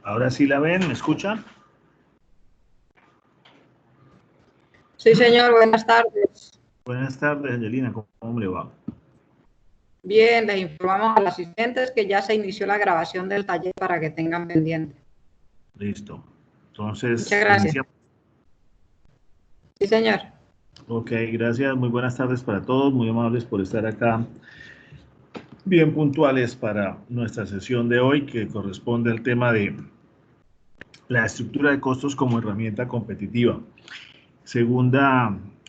Ahora sí la ven, ¿me escuchan? Sí, señor, buenas tardes. Buenas tardes, Angelina, ¿cómo le va? Bien, les informamos a los asistentes que ya se inició la grabación del taller para que tengan pendiente. Listo. Muchas Entonces, gracias. iniciamos. Sí, señor. Ok, gracias, muy buenas tardes para todos, muy amables por estar acá, bien puntuales para nuestra sesión de hoy, que corresponde al tema de la estructura de costos como herramienta competitiva.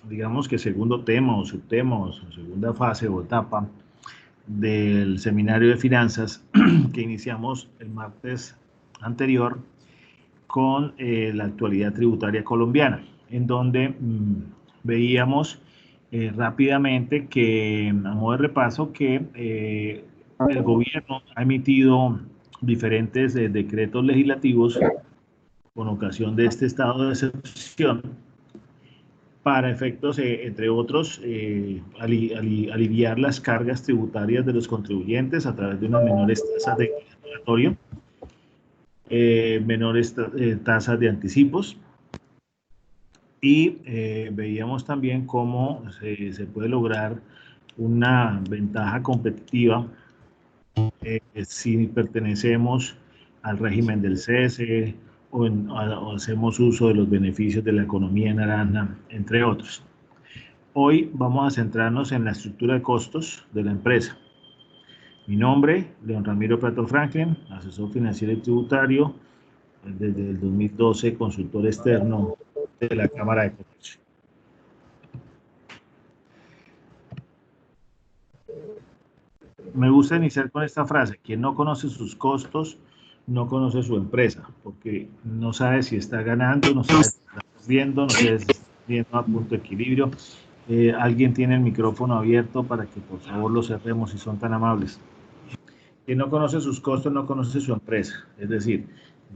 Digamos que segundo tema o subtema o segunda fase o etapa del seminario de finanzas que iniciamos el martes anterior con la actualidad tributaria colombiana, en donde veíamos rápidamente que, a modo de repaso, que el gobierno ha emitido diferentes decretos legislativos con ocasión de este estado de excepción para efectos, entre otros, aliviar las cargas tributarias de los contribuyentes a través de unas menores tasas de declaratorio, menores tasas de anticipos, y veíamos también cómo se puede lograr una ventaja competitiva si pertenecemos al régimen del cese o hacemos uso de los beneficios de la economía naranja, entre otros. Hoy vamos a centrarnos en la estructura de costos de la empresa. Mi nombre, León Ramiro Prato Franklin, asesor financiero y tributario, desde el 2012 consultor externo de la Cámara de Comercio. Me gusta iniciar con esta frase: quien no conoce sus costos, no conoce su empresa, porque no sabe si está ganando, no sabe si está perdiendo, no sabe si está viendo a punto de equilibrio. Alguien tiene el micrófono abierto para que por favor lo cerremos si son tan amables. Quien no conoce sus costos, no conoce su empresa. Es decir,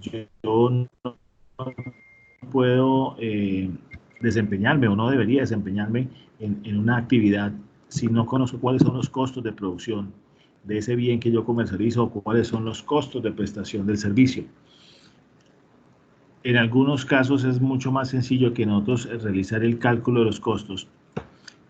yo no puedo desempeñarme o no debería desempeñarme en una actividad si no conozco cuáles son los costos de producción de ese bien que yo comercializo o cuáles son los costos de prestación del servicio. En algunos casos es mucho más sencillo que en otros realizar el cálculo de los costos,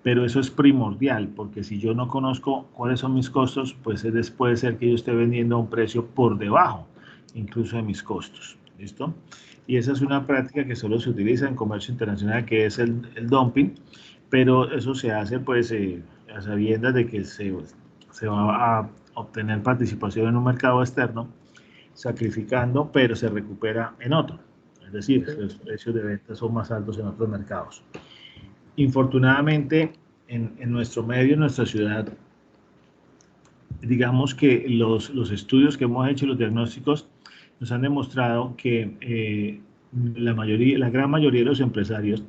pero eso es primordial, porque si yo no conozco cuáles son mis costos, pues puede ser que yo esté vendiendo a un precio por debajo incluso de mis costos. ¿Listo? Y esa es una práctica que solo se utiliza en comercio internacional, que es el dumping, pero eso se hace pues a sabiendas de que se va a obtener participación en un mercado externo, sacrificando, pero se recupera en otro. Es decir, los precios de venta son más altos en otros mercados. Infortunadamente, en nuestro medio, en nuestra ciudad, digamos que los estudios que hemos hecho, los diagnósticos, nos han demostrado que la gran mayoría de los empresarios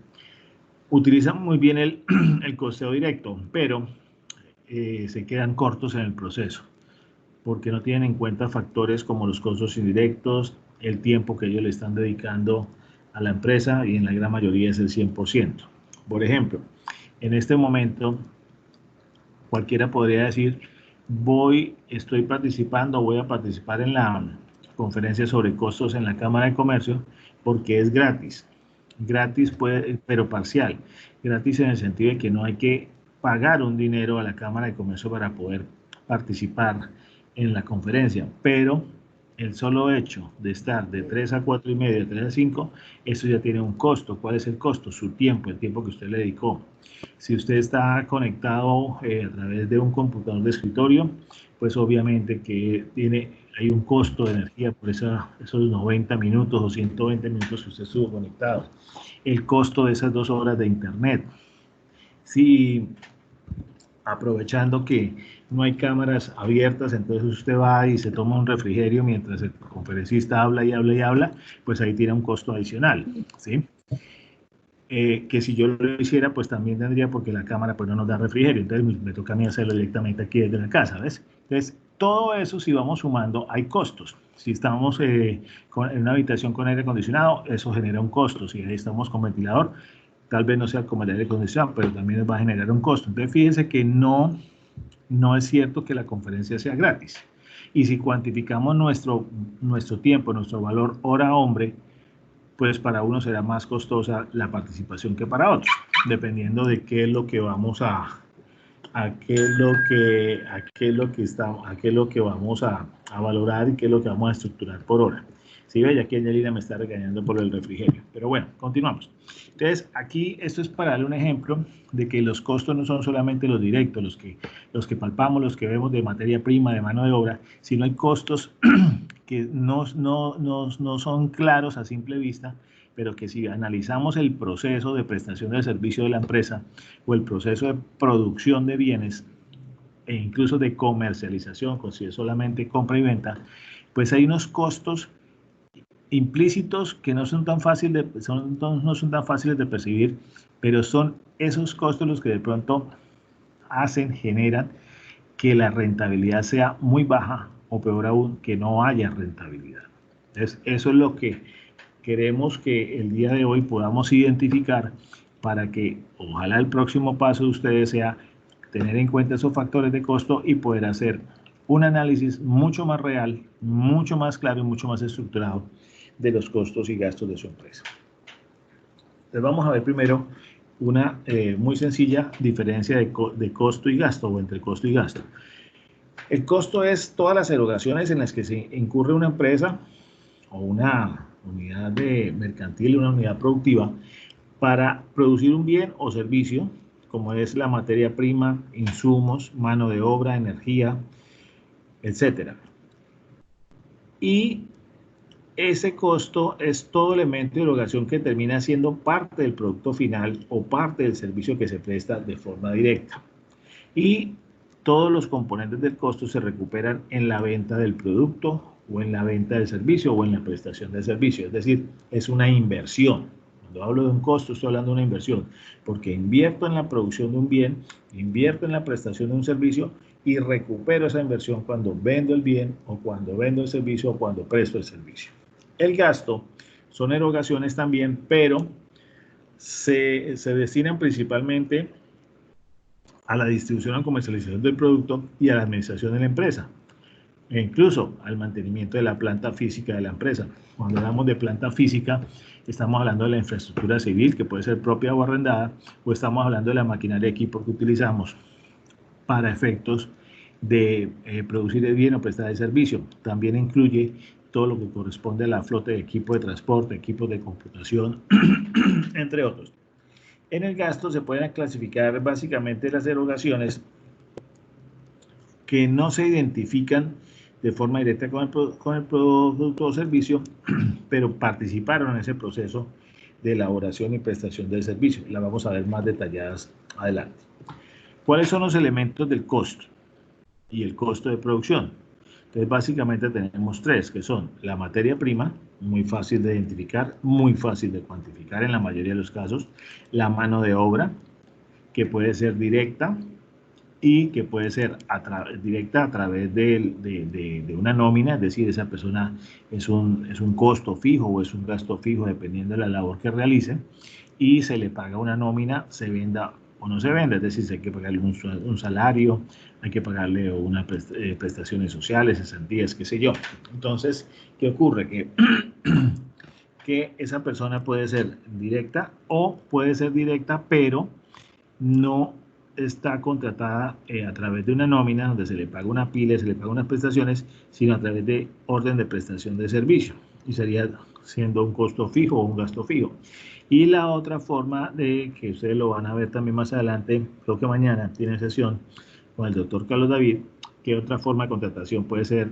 utilizan muy bien el costeo directo, pero se quedan cortos en el proceso, porque no tienen en cuenta factores como los costos indirectos, el tiempo que ellos le están dedicando a la empresa, y en la gran mayoría es el 100%. Por ejemplo, en este momento, cualquiera podría decir: estoy participando, voy a participar en la conferencia sobre costos en la Cámara de Comercio porque es gratis. Gratis, pero parcial. Gratis en el sentido de que no hay que pagar un dinero a la Cámara de Comercio para poder participar en la conferencia, pero el solo hecho de estar de 3 a 4 y media, de 3 a 5, eso ya tiene un costo. ¿Cuál es el costo? Su tiempo, el tiempo que usted le dedicó. Si usted está conectado a través de un computador de escritorio, pues obviamente que hay un costo de energía por esos 90 minutos o 120 minutos que usted estuvo conectado. El costo de esas 2 horas de internet. Si aprovechando que no hay cámaras abiertas, entonces usted va y se toma un refrigerio mientras el conferencista habla y habla y habla, pues ahí tiene un costo adicional, ¿sí? Que si yo lo hiciera, pues también tendría, porque la cámara pues no nos da refrigerio, entonces me toca a mí hacerlo directamente aquí desde la casa, ¿ves? Entonces, todo eso, si vamos sumando, hay costos. Si estamos en una habitación con aire acondicionado, eso genera un costo. Si estamos con ventilador, tal vez no sea como el aire acondicionado, pero también va a generar un costo. Entonces, fíjense que no es cierto que la conferencia sea gratis. Y si cuantificamos nuestro tiempo, nuestro valor hora-hombre, pues para uno será más costosa la participación que para otro, dependiendo de qué es lo que vamos a qué es lo que vamos a valorar y qué es lo que vamos a estructurar por hora. Si ve, aquí Angelina me está regañando por el refrigerio. Pero bueno, continuamos. Entonces, aquí esto es para darle un ejemplo de que los costos no son solamente los directos, los que palpamos, los que vemos de materia prima, de mano de obra, sino hay costos que no son claros a simple vista, pero que si analizamos el proceso de prestación del servicio de la empresa o el proceso de producción de bienes e incluso de comercialización, si es solamente compra y venta, pues hay unos costos implícitos que no son tan fáciles de percibir, pero son esos costos los que de pronto generan que la rentabilidad sea muy baja o peor aún, que no haya rentabilidad. Entonces, eso es lo que queremos que el día de hoy podamos identificar para que ojalá el próximo paso de ustedes sea tener en cuenta esos factores de costo y poder hacer un análisis mucho más real, mucho más claro y mucho más estructurado de los costos y gastos de su empresa. Entonces vamos a ver primero una muy sencilla diferencia de costo y gasto o entre costo y gasto. El costo es todas las erogaciones en las que se incurre una empresa o una unidad mercantil, una unidad productiva, para producir un bien o servicio, como es la materia prima, insumos, mano de obra, energía, etc. Y ese costo es todo elemento de erogación que termina siendo parte del producto final o parte del servicio que se presta de forma directa. Y todos los componentes del costo se recuperan en la venta del producto o en la venta del servicio o en la prestación del servicio. Es decir, es una inversión. Cuando hablo de un costo, estoy hablando de una inversión, porque invierto en la producción de un bien, invierto en la prestación de un servicio y recupero esa inversión cuando vendo el bien o cuando vendo el servicio o cuando presto el servicio. El gasto son erogaciones también, pero se destinan principalmente a la distribución o comercialización del producto y a la administración de la empresa, e incluso al mantenimiento de la planta física de la empresa. Cuando hablamos de planta física, estamos hablando de la infraestructura civil, que puede ser propia o arrendada, o estamos hablando de la maquinaria de equipo que utilizamos para efectos de producir el bien o prestar el servicio. También incluye todo lo que corresponde a la flota de equipo de transporte, equipos de computación, entre otros. En el gasto se pueden clasificar básicamente las erogaciones que no se identifican de forma directa con el producto o servicio, pero participaron en ese proceso de elaboración y prestación del servicio. La vamos a ver más detalladas adelante. ¿Cuáles son los elementos del costo y el costo de producción? Entonces, básicamente tenemos tres, que son la materia prima, muy fácil de identificar, muy fácil de cuantificar en la mayoría de los casos, la mano de obra, que puede ser directa y que puede ser directa a través de una nómina, es decir, esa persona es un costo fijo o es un gasto fijo dependiendo de la labor que realice, y se le paga una nómina, se venda o no se vende, es decir, hay que pagarle un salario, hay que pagarle unas prestaciones sociales, cesantías, qué sé yo. Entonces, ¿qué ocurre? Que esa persona puede ser directa o puede ser directa, pero no está contratada a través de una nómina donde se le paga una pila, se le paga unas prestaciones, sino a través de orden de prestación de servicio, y sería siendo un costo fijo o un gasto fijo. Y la otra forma de que ustedes lo van a ver también más adelante, creo que mañana tiene sesión con el doctor Carlos David, que otra forma de contratación puede ser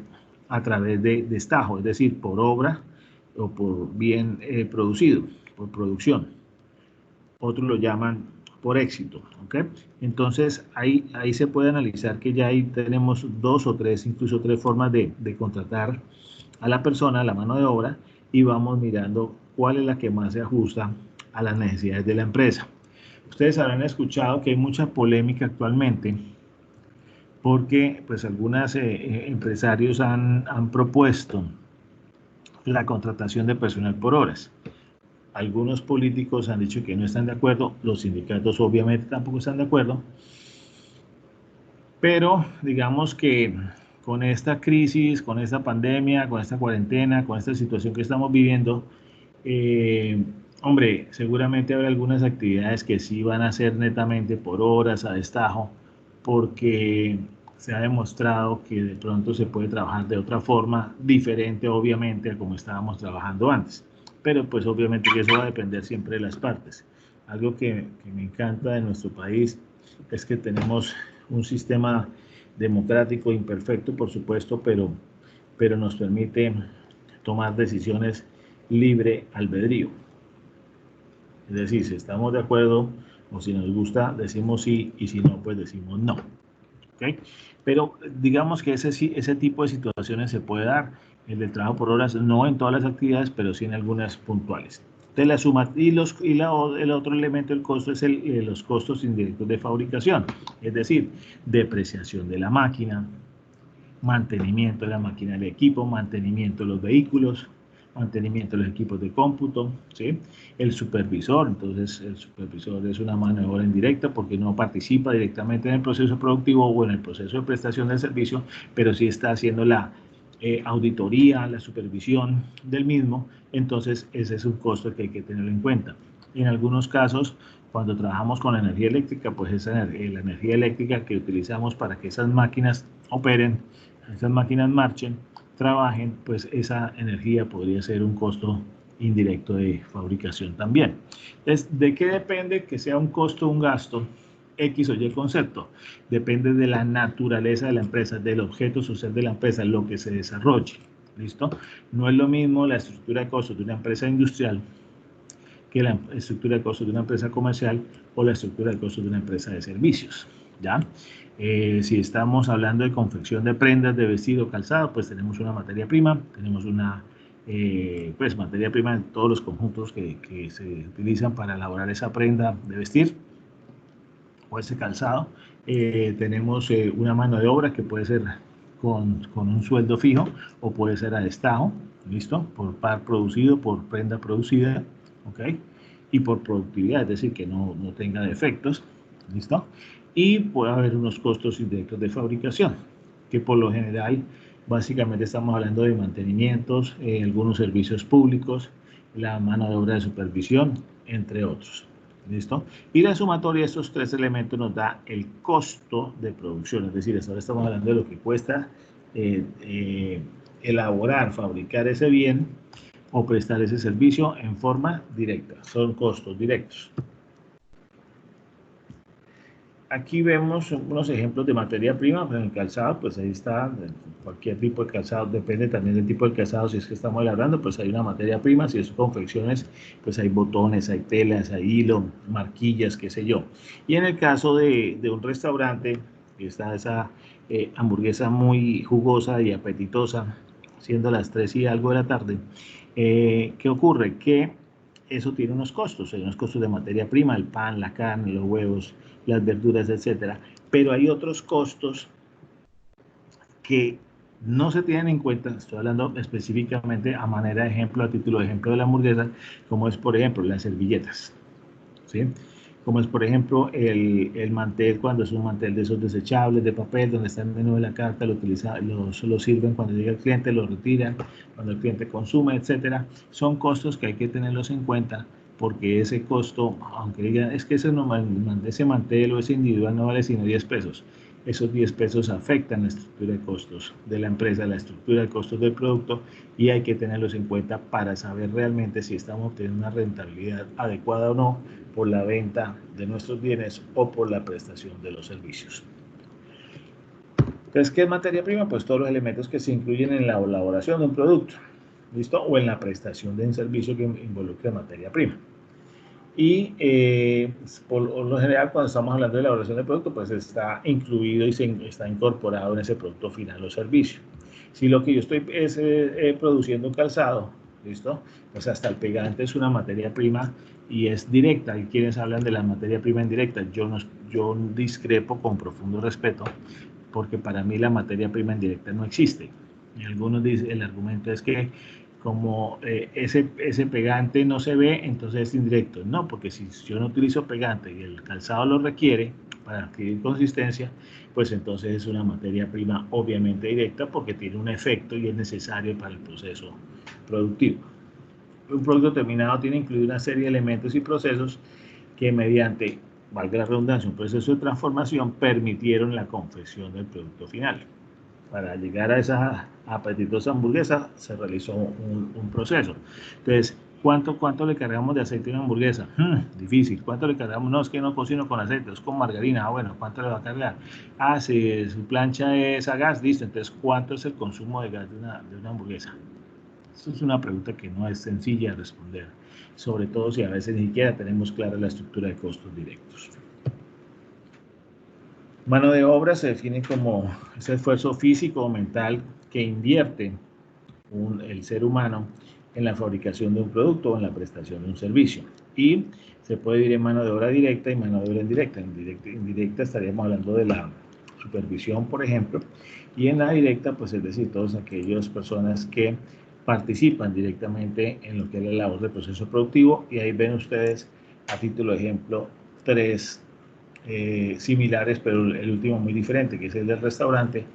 a través de destajo, es decir, por obra o por bien producido, por producción. Otros lo llaman por éxito, ¿ok? Entonces, ahí se puede analizar que ya ahí tenemos dos o tres, incluso tres formas de contratar a la persona, a la mano de obra, y vamos mirando cuál es la que más se ajusta a las necesidades de la empresa. Ustedes habrán escuchado que hay mucha polémica actualmente porque pues algunos empresarios han propuesto la contratación de personal por horas. Algunos políticos han dicho que no están de acuerdo, los sindicatos obviamente tampoco están de acuerdo, pero digamos que con esta crisis, con esta pandemia, con esta cuarentena, con esta situación que estamos viviendo, hombre, seguramente habrá algunas actividades que sí van a ser netamente por horas, a destajo, porque se ha demostrado que de pronto se puede trabajar de otra forma, diferente obviamente a como estábamos trabajando antes. Pero pues obviamente que eso va a depender siempre de las partes. Algo que me encanta de nuestro país es que tenemos un sistema democrático imperfecto, por supuesto, pero nos permite tomar decisiones libre albedrío. Es decir, si estamos de acuerdo o si nos gusta, decimos sí, y si no, pues decimos no. ¿Okay? Pero digamos que ese tipo de situaciones se puede dar, el del trabajo por horas, no en todas las actividades, pero sí en algunas puntuales. Entonces la suma el otro elemento del costo es los costos indirectos de fabricación, es decir, depreciación de la máquina, mantenimiento de la máquina del equipo, mantenimiento de los vehículos, mantenimiento de los equipos de cómputo, ¿sí? El supervisor, entonces el supervisor es una mano de obra indirecta porque no participa directamente en el proceso productivo o en el proceso de prestación del servicio, pero sí está haciendo la auditoría, la supervisión del mismo, entonces ese es un costo que hay que tenerlo en cuenta. En algunos casos, cuando trabajamos con energía eléctrica, pues la energía eléctrica que utilizamos para que esas máquinas operen, esas máquinas marchen, trabajen, pues esa energía podría ser un costo indirecto de fabricación también. Entonces, ¿de qué depende que sea un costo o un gasto? X o Y concepto. Depende de la naturaleza de la empresa, del objeto social de la empresa, lo que se desarrolle. ¿Listo? No es lo mismo la estructura de costos de una empresa industrial que la estructura de costos de una empresa comercial o la estructura de costos de una empresa de servicios. ¿Ya? Si estamos hablando de confección de prendas de vestido, calzado, pues tenemos una materia prima, tenemos una pues materia prima en todos los conjuntos que se utilizan para elaborar esa prenda de vestir o ese calzado. Tenemos una mano de obra que puede ser con un sueldo fijo o puede ser a destajo, ¿listo? Por par producido, por prenda producida, ¿ok? Y por productividad, es decir, que no tenga defectos, ¿listo? Y puede haber unos costos indirectos de fabricación, que por lo general, básicamente estamos hablando de mantenimientos, algunos servicios públicos, la mano de obra de supervisión, entre otros. ¿Listo? Y la sumatoria de estos tres elementos nos da el costo de producción, es decir, ahora estamos hablando de lo que cuesta elaborar, fabricar ese bien o prestar ese servicio en forma directa, son costos directos. Aquí vemos unos ejemplos de materia prima, pues en el calzado, pues ahí está, cualquier tipo de calzado, depende también del tipo de calzado, si es que estamos hablando, pues hay una materia prima, si es confecciones, pues hay botones, hay telas, hay hilo, marquillas, qué sé yo. Y en el caso de un restaurante, está esa hamburguesa muy jugosa y apetitosa, siendo las 3 y algo de la tarde, ¿qué ocurre? Que eso tiene unos costos, hay unos costos de materia prima, el pan, la carne, los huevos, las verduras, etcétera. Pero hay otros costos que no se tienen en cuenta, estoy hablando específicamente a manera de ejemplo, a título de ejemplo de la hamburguesa, como es, por ejemplo, las servilletas, ¿sí? Como es, por ejemplo, el mantel, cuando es un mantel de esos desechables de papel, donde está el menú de la carta, lo sirven cuando llega el cliente, lo retiran, cuando el cliente consume, etcétera. Son costos que hay que tenerlos en cuenta, porque ese costo, aunque digan, es que ese mantel o ese individual no vale sino 10 pesos, esos 10 pesos afectan la estructura de costos de la empresa, la estructura de costos del producto, y hay que tenerlos en cuenta para saber realmente si estamos obteniendo una rentabilidad adecuada o no por la venta de nuestros bienes o por la prestación de los servicios. Entonces, ¿qué es materia prima? Pues todos los elementos que se incluyen en la elaboración de un producto, ¿listo? O en la prestación de un servicio que involucre materia prima. Y por lo general, cuando estamos hablando de elaboración de producto, pues está incluido y está incorporado en ese producto final o servicio. Si lo que yo estoy es produciendo un calzado, ¿listo? Pues hasta el pegante es una materia prima y es directa. Hay quienes hablan de la materia prima indirecta. Yo discrepo con profundo respeto, porque para mí la materia prima indirecta no existe. Y algunos dicen, el argumento es que como ese pegante no se ve, entonces es indirecto. No, porque si yo no utilizo pegante y el calzado lo requiere para adquirir consistencia, pues entonces es una materia prima obviamente directa porque tiene un efecto y es necesario para el proceso productivo. Un producto terminado tiene incluido una serie de elementos y procesos que mediante, valga la redundancia, un proceso de transformación permitieron la confección del producto final. Para llegar a esa apetitosa hamburguesa se realizó un proceso. Entonces, ¿cuánto le cargamos de aceite a una hamburguesa? Difícil. ¿Cuánto le cargamos? No, es que no cocino con aceite, es con margarina. Bueno, ¿cuánto le va a cargar? Si su plancha es a gas, listo. Entonces, ¿cuánto es el consumo de gas de una hamburguesa? Esa es una pregunta que no es sencilla de responder, sobre todo si a veces ni siquiera tenemos clara la estructura de costos directos. Mano de obra se define como ese esfuerzo físico o mental que invierte el ser humano en la fabricación de un producto o en la prestación de un servicio. Y se puede dividir en mano de obra directa y mano de obra indirecta. Indirecta estaríamos hablando de la supervisión, por ejemplo, y en la directa, pues es decir, todas aquellas personas que participan directamente en lo que es la labor del proceso productivo, y ahí ven ustedes, a título de ejemplo, tres similares, pero el último muy diferente, que es el del restaurante,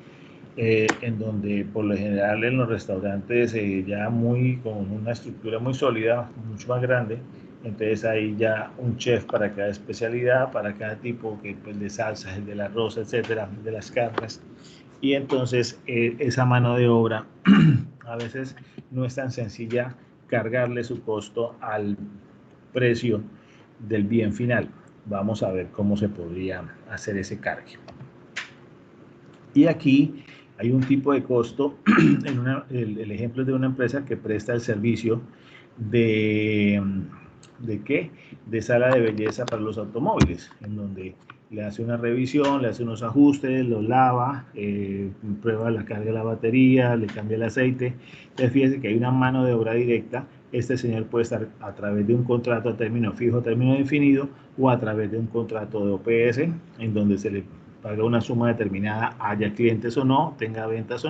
en donde por lo general en los restaurantes ya con una estructura muy sólida, mucho más grande, entonces hay ya un chef para cada especialidad, para cada tipo pues, de salsas, el del arroz, etcétera, de las carnes, y entonces esa mano de obra a veces no es tan sencilla cargarle su costo al precio del bien final. Vamos a ver cómo se podría hacer ese cargue. Y aquí hay un tipo de costo, el ejemplo es de una empresa que presta el servicio ¿de qué? De sala de belleza para los automóviles, en donde le hace una revisión, le hace unos ajustes, lo lava, prueba la carga de la batería, le cambia el aceite. Entonces fíjese que hay una mano de obra directa. Este señor puede estar a través de un contrato a término fijo, a término definido, o a través de un contrato de OPS, en donde se le paga una suma determinada, haya clientes o no, tenga ventas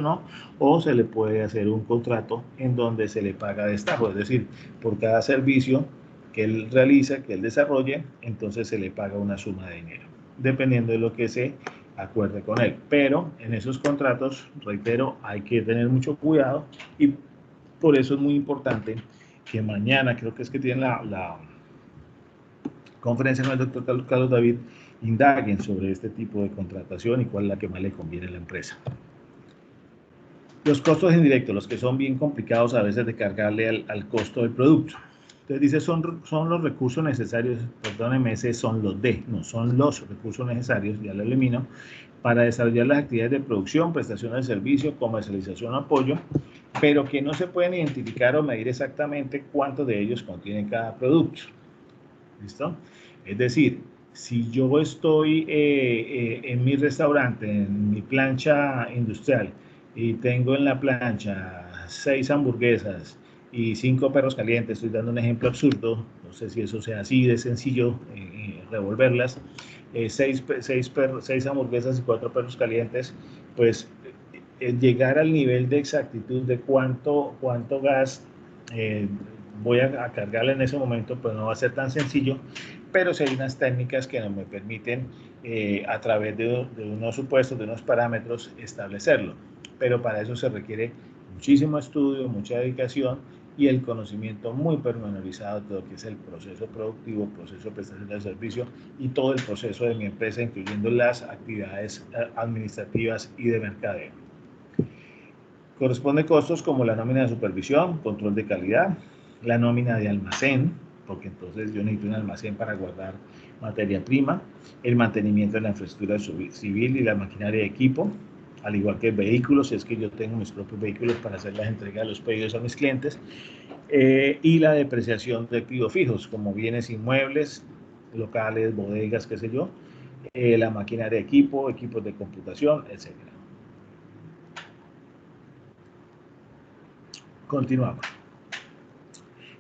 o se le puede hacer un contrato en donde se le paga destajo, es decir, por cada servicio que él realiza, que él desarrolle, entonces se le paga una suma de dinero, dependiendo de lo que se acuerde con él. Pero en esos contratos, reitero, hay que tener mucho cuidado y por eso es muy importante que mañana, creo que es que tienen la conferencia con el doctor Carlos David, indaguen sobre este tipo de contratación y cuál es la que más le conviene a la empresa. Los costos indirectos, los que son bien complicados a veces de cargarle al costo del producto. Entonces dice, son los recursos necesarios, perdónenme, ese son los no, son los recursos necesarios, ya lo elimino, para desarrollar las actividades de producción, prestación de servicio, comercialización o apoyo, pero que no se pueden identificar o medir exactamente cuántos de ellos contienen cada producto. ¿Listo? Es decir, si yo estoy en mi restaurante, en mi plancha industrial, y tengo en la plancha 6 hamburguesas y 5 perros calientes, estoy dando un ejemplo absurdo, no sé si eso sea así de sencillo, revolverlas, 6 hamburguesas y 4 perros calientes, pues llegar al nivel de exactitud de cuánto gas voy a cargarle en ese momento, pues no va a ser tan sencillo, pero sí hay unas técnicas que me permiten a través de unos supuestos, de unos parámetros, establecerlo. Pero para eso se requiere muchísimo estudio, mucha dedicación y el conocimiento muy pormenorizado de lo que es el proceso productivo, proceso de prestación de servicio y todo el proceso de mi empresa, incluyendo las actividades administrativas y de mercadeo. Corresponde costos como la nómina de supervisión, control de calidad, la nómina de almacén, porque entonces yo necesito un almacén para guardar materia prima, el mantenimiento de la infraestructura civil y la maquinaria de equipo, al igual que vehículos, si es que yo tengo mis propios vehículos para hacer las entregas de los pedidos a mis clientes, y la depreciación de activos fijos, como bienes inmuebles, locales, bodegas, qué sé yo, la maquinaria de equipo, equipos de computación, etc. Continuamos.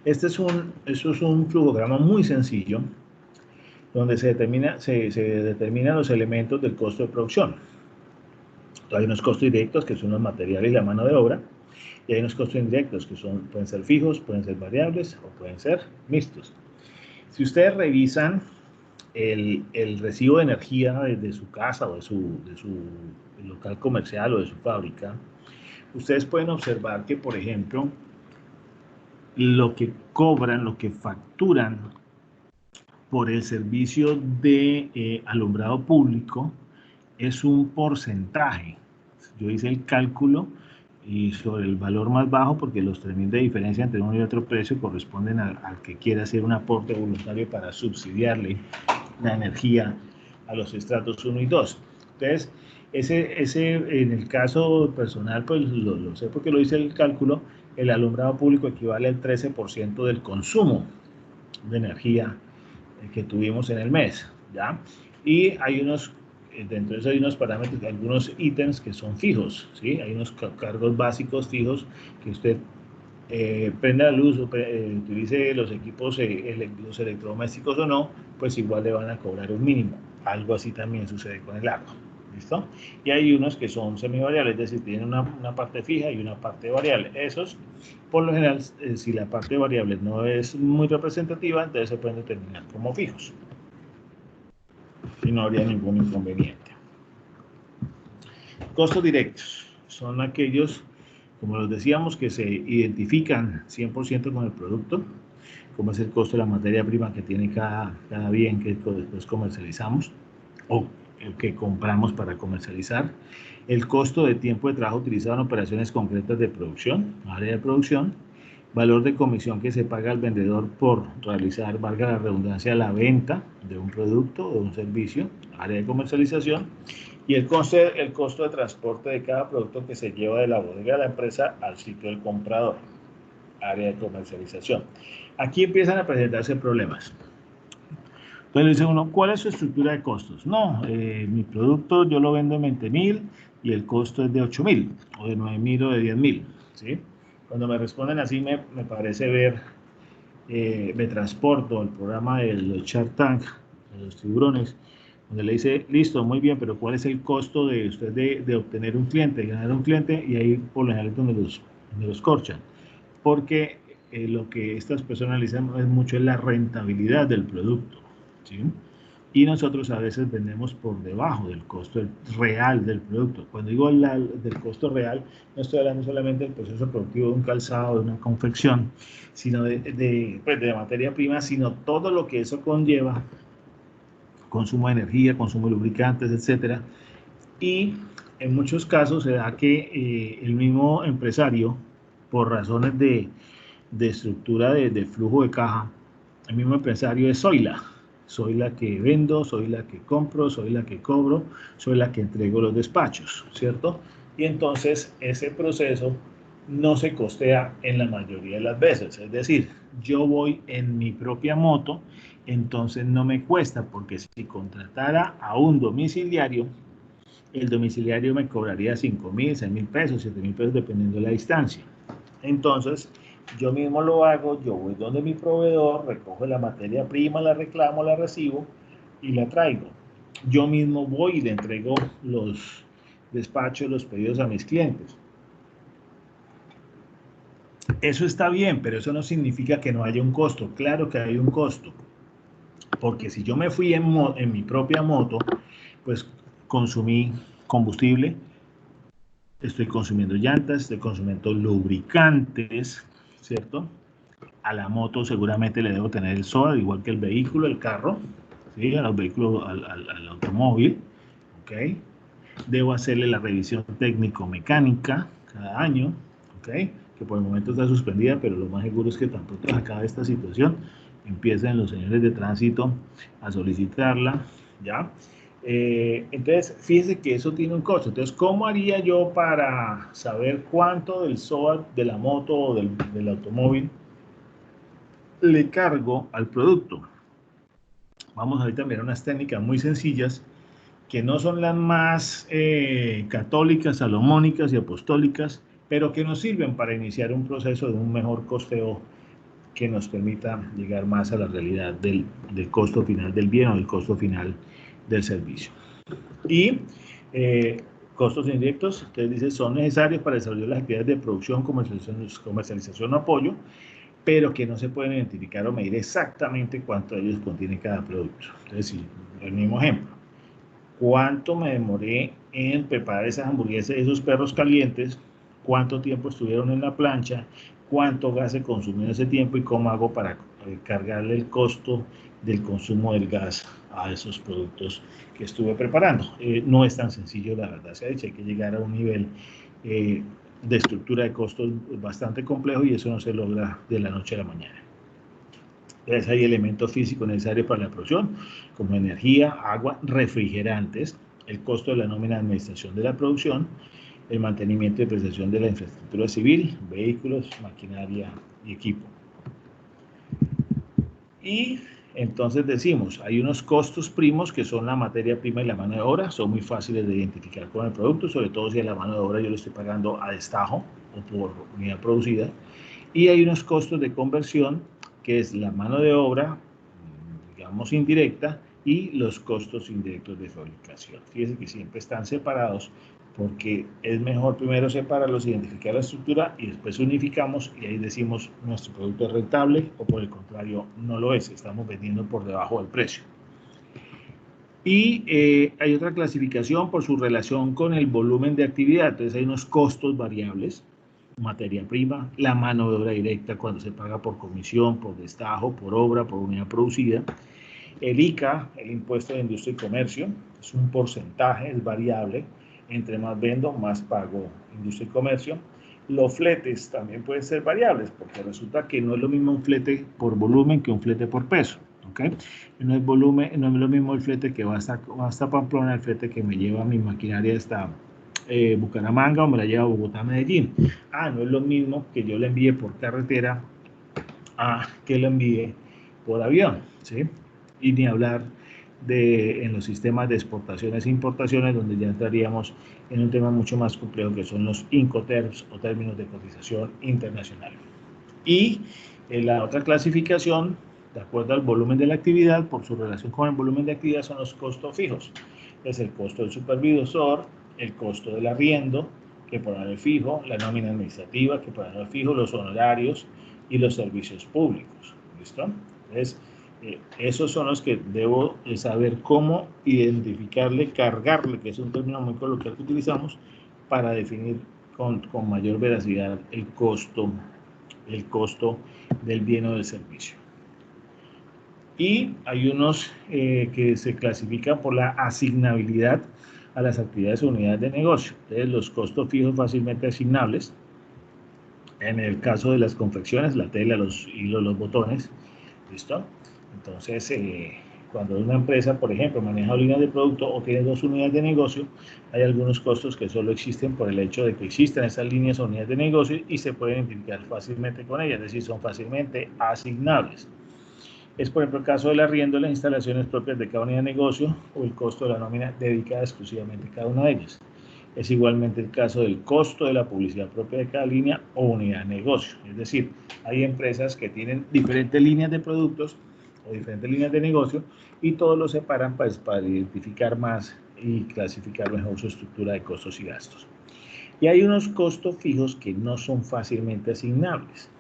Eso es un flujograma muy sencillo donde se determinan los elementos del costo de producción. Hay unos costos directos que son los materiales y la mano de obra, Y hay unos costos indirectos que pueden ser fijos, pueden ser variables o pueden ser mixtos. Si ustedes revisan el recibo de energía de su casa o de su local comercial o de su fábrica, ustedes pueden observar que, por ejemplo, lo que cobran, lo que facturan por el servicio de alumbrado público es un porcentaje. Yo hice el cálculo y sobre el valor más bajo, porque los 3.000 de diferencia entre uno y otro precio corresponden al que quiera hacer un aporte voluntario para subsidiarle la energía a los estratos 1 y 2. Entonces, en el caso personal, pues lo sé porque lo hice el cálculo, el alumbrado público equivale al 13% del consumo de energía que tuvimos en el mes, ¿ya? Y hay dentro de eso hay unos parámetros, algunos ítems que son fijos, ¿sí? Hay unos cargos básicos fijos que usted prenda la luz o utilice los equipos, los electrodomésticos o no, pues igual le van a cobrar un mínimo. Algo así también sucede con el agua, ¿listo? Y hay unos que son semivariables, es decir, tienen una parte fija y una parte variable. Esos, por lo general, si la parte variable no es muy representativa, entonces se pueden determinar como fijos. Y no habría ningún inconveniente. Costos directos son aquellos, como los decíamos, que se identifican 100% con el producto, como es el costo de la materia prima que tiene cada bien que después comercializamos o el que compramos para comercializar, el costo de tiempo de trabajo utilizado en operaciones concretas de producción, área de producción, valor de comisión que se paga al vendedor por realizar, valga la redundancia, la venta de un producto o de un servicio, área de comercialización, y el costo de transporte de cada producto que se lleva de la bodega de la empresa al sitio del comprador, área de comercialización. Aquí empiezan a presentarse problemas. Entonces le dice uno, ¿cuál es su estructura de costos? No, mi producto yo lo vendo en 20.000 y el costo es de 8.000 o de 9.000 o de 10.000, ¿sí? Cuando me responden así me parece ver, me transporto al programa de los Shark Tank, de los tiburones, donde le dice, listo, muy bien, pero ¿cuál es el costo de usted de obtener un cliente, de ganar un cliente? Y ahí por lo general es donde los corchan. Porque lo que estas personas analizan es mucho la rentabilidad del producto, ¿sí? Y nosotros a veces vendemos por debajo del costo real del producto. Cuando digo del costo real, no estoy hablando solamente del proceso productivo de un calzado, de una confección, sino de materia prima, sino todo lo que eso conlleva, consumo de energía, consumo de lubricantes, etcétera. Y en muchos casos se da que el mismo empresario, por razones de estructura de flujo de caja, el mismo empresario es soy la que vendo, soy la que compro, soy la que cobro, soy la que entrego los despachos, ¿cierto? Y entonces ese proceso no se costea en la mayoría de las veces, es decir, yo voy en mi propia moto, entonces no me cuesta, porque si contratara a un domiciliario, el domiciliario me cobraría 5.000, 6.000 pesos, 7.000 pesos, dependiendo de la distancia. Entonces, yo mismo lo hago, yo voy donde mi proveedor, recojo la materia prima, la reclamo, la recibo y la traigo. Yo mismo voy y le entrego los despachos, los pedidos a mis clientes. Eso está bien, pero eso no significa que no haya un costo. Claro que hay un costo. Porque si yo me fui en mi propia moto, pues consumí combustible, estoy consumiendo llantas, estoy consumiendo lubricantes, ¿cierto? A la moto seguramente le debo tener el SOA, igual que el vehículo, el carro, ¿sí? A los vehículos, al automóvil, ¿ok? Debo hacerle la revisión técnico-mecánica cada año, ¿ok? Que por el momento está suspendida, pero lo más seguro es que tan pronto se acabe esta situación, empiecen los señores de tránsito a solicitarla, ¿ya? Entonces, fíjense que eso tiene un costo. Entonces, ¿cómo haría yo para saber cuánto del SOA de la moto o del automóvil le cargo al producto? Vamos ahorita a mirar unas técnicas muy sencillas que no son las más católicas, salomónicas y apostólicas, pero que nos sirven para iniciar un proceso de un mejor costeo que nos permita llegar más a la realidad del costo final del bien o del costo final del servicio. Y Costos indirectos, usted dice, son necesarios para desarrollar las actividades de producción, comercialización o apoyo, pero que no se pueden identificar o medir exactamente cuánto de ellos contiene cada producto. Entonces, si, el mismo ejemplo, ¿cuánto me demoré en preparar esas hamburguesas, esos perros calientes? ¿Cuánto tiempo estuvieron en la plancha? ¿Cuánto gas se consumió en ese tiempo? ¿Y cómo hago para cargarle el costo del consumo del gas a esos productos que estuve preparando? No es tan sencillo, la verdad se ha dicho, hay que llegar a un nivel de estructura de costos bastante complejo y eso no se logra de la noche a la mañana. Entonces hay elementos físicos necesarios para la producción, como energía, agua, refrigerantes, el costo de la nómina de administración de la producción, el mantenimiento y prestación de la infraestructura civil, vehículos, maquinaria y equipo. Y entonces decimos, hay unos costos primos que son la materia prima y la mano de obra, son muy fáciles de identificar con el producto, sobre todo si a la mano de obra yo le estoy pagando a destajo o por unidad producida. Y hay unos costos de conversión, que es la mano de obra, digamos, indirecta, y los costos indirectos de fabricación. Fíjense que siempre están separados porque es mejor primero separarlos, identificar la estructura y después unificamos y ahí decimos nuestro producto es rentable o por el contrario no lo es, estamos vendiendo por debajo del precio. Y hay otra clasificación por su relación con el volumen de actividad, entonces hay unos costos variables, materia prima, la mano de obra directa cuando se paga por comisión, por destajo, por obra, por unidad producida. El ICA, el impuesto de industria y comercio, es un porcentaje, es variable, entre más vendo, más pago industria y comercio. Los fletes también pueden ser variables, porque resulta que no es lo mismo un flete por volumen que un flete por peso. ¿Okay? No es lo mismo el flete que va hasta Pamplona, el flete que me lleva mi maquinaria hasta Bucaramanga o me la lleva a Bogotá, Medellín. No es lo mismo que yo la envíe por carretera a que la envíe por avión, ¿sí? Y ni hablar en los sistemas de exportaciones e importaciones, donde ya entraríamos en un tema mucho más complejo que son los Incoterms o términos de cotización internacional. Y la otra clasificación, de acuerdo al volumen de la actividad, por su relación con el volumen de actividad, son los costos fijos. Es el costo del supervisor, el costo del arriendo, que por ahora es fijo, la nómina administrativa, que por ahora es fijo, los honorarios y los servicios públicos. ¿Listo? Entonces, esos son los que debo saber cómo identificarle, cargarle, que es un término muy coloquial que utilizamos, para definir con mayor veracidad el costo del bien o del servicio. Y hay unos que se clasifican por la asignabilidad a las actividades o unidades de negocio. Entonces, los costos fijos fácilmente asignables. En el caso de las confecciones, la tela, los hilos, los botones. ¿Listo? Entonces, cuando una empresa, por ejemplo, maneja líneas de producto o tiene 2 unidades de negocio, hay algunos costos que solo existen por el hecho de que existen esas líneas o unidades de negocio y se pueden identificar fácilmente con ellas, es decir, son fácilmente asignables. Es, por ejemplo, el caso del arriendo de las instalaciones propias de cada unidad de negocio o el costo de la nómina dedicada exclusivamente a cada una de ellas. Es igualmente el caso del costo de la publicidad propia de cada línea o unidad de negocio. Es decir, hay empresas que tienen diferentes líneas de productos o diferentes líneas de negocio y todos los separan para identificar más y clasificar mejor su estructura de costos y gastos. Y hay unos costos fijos que no son fácilmente asignables.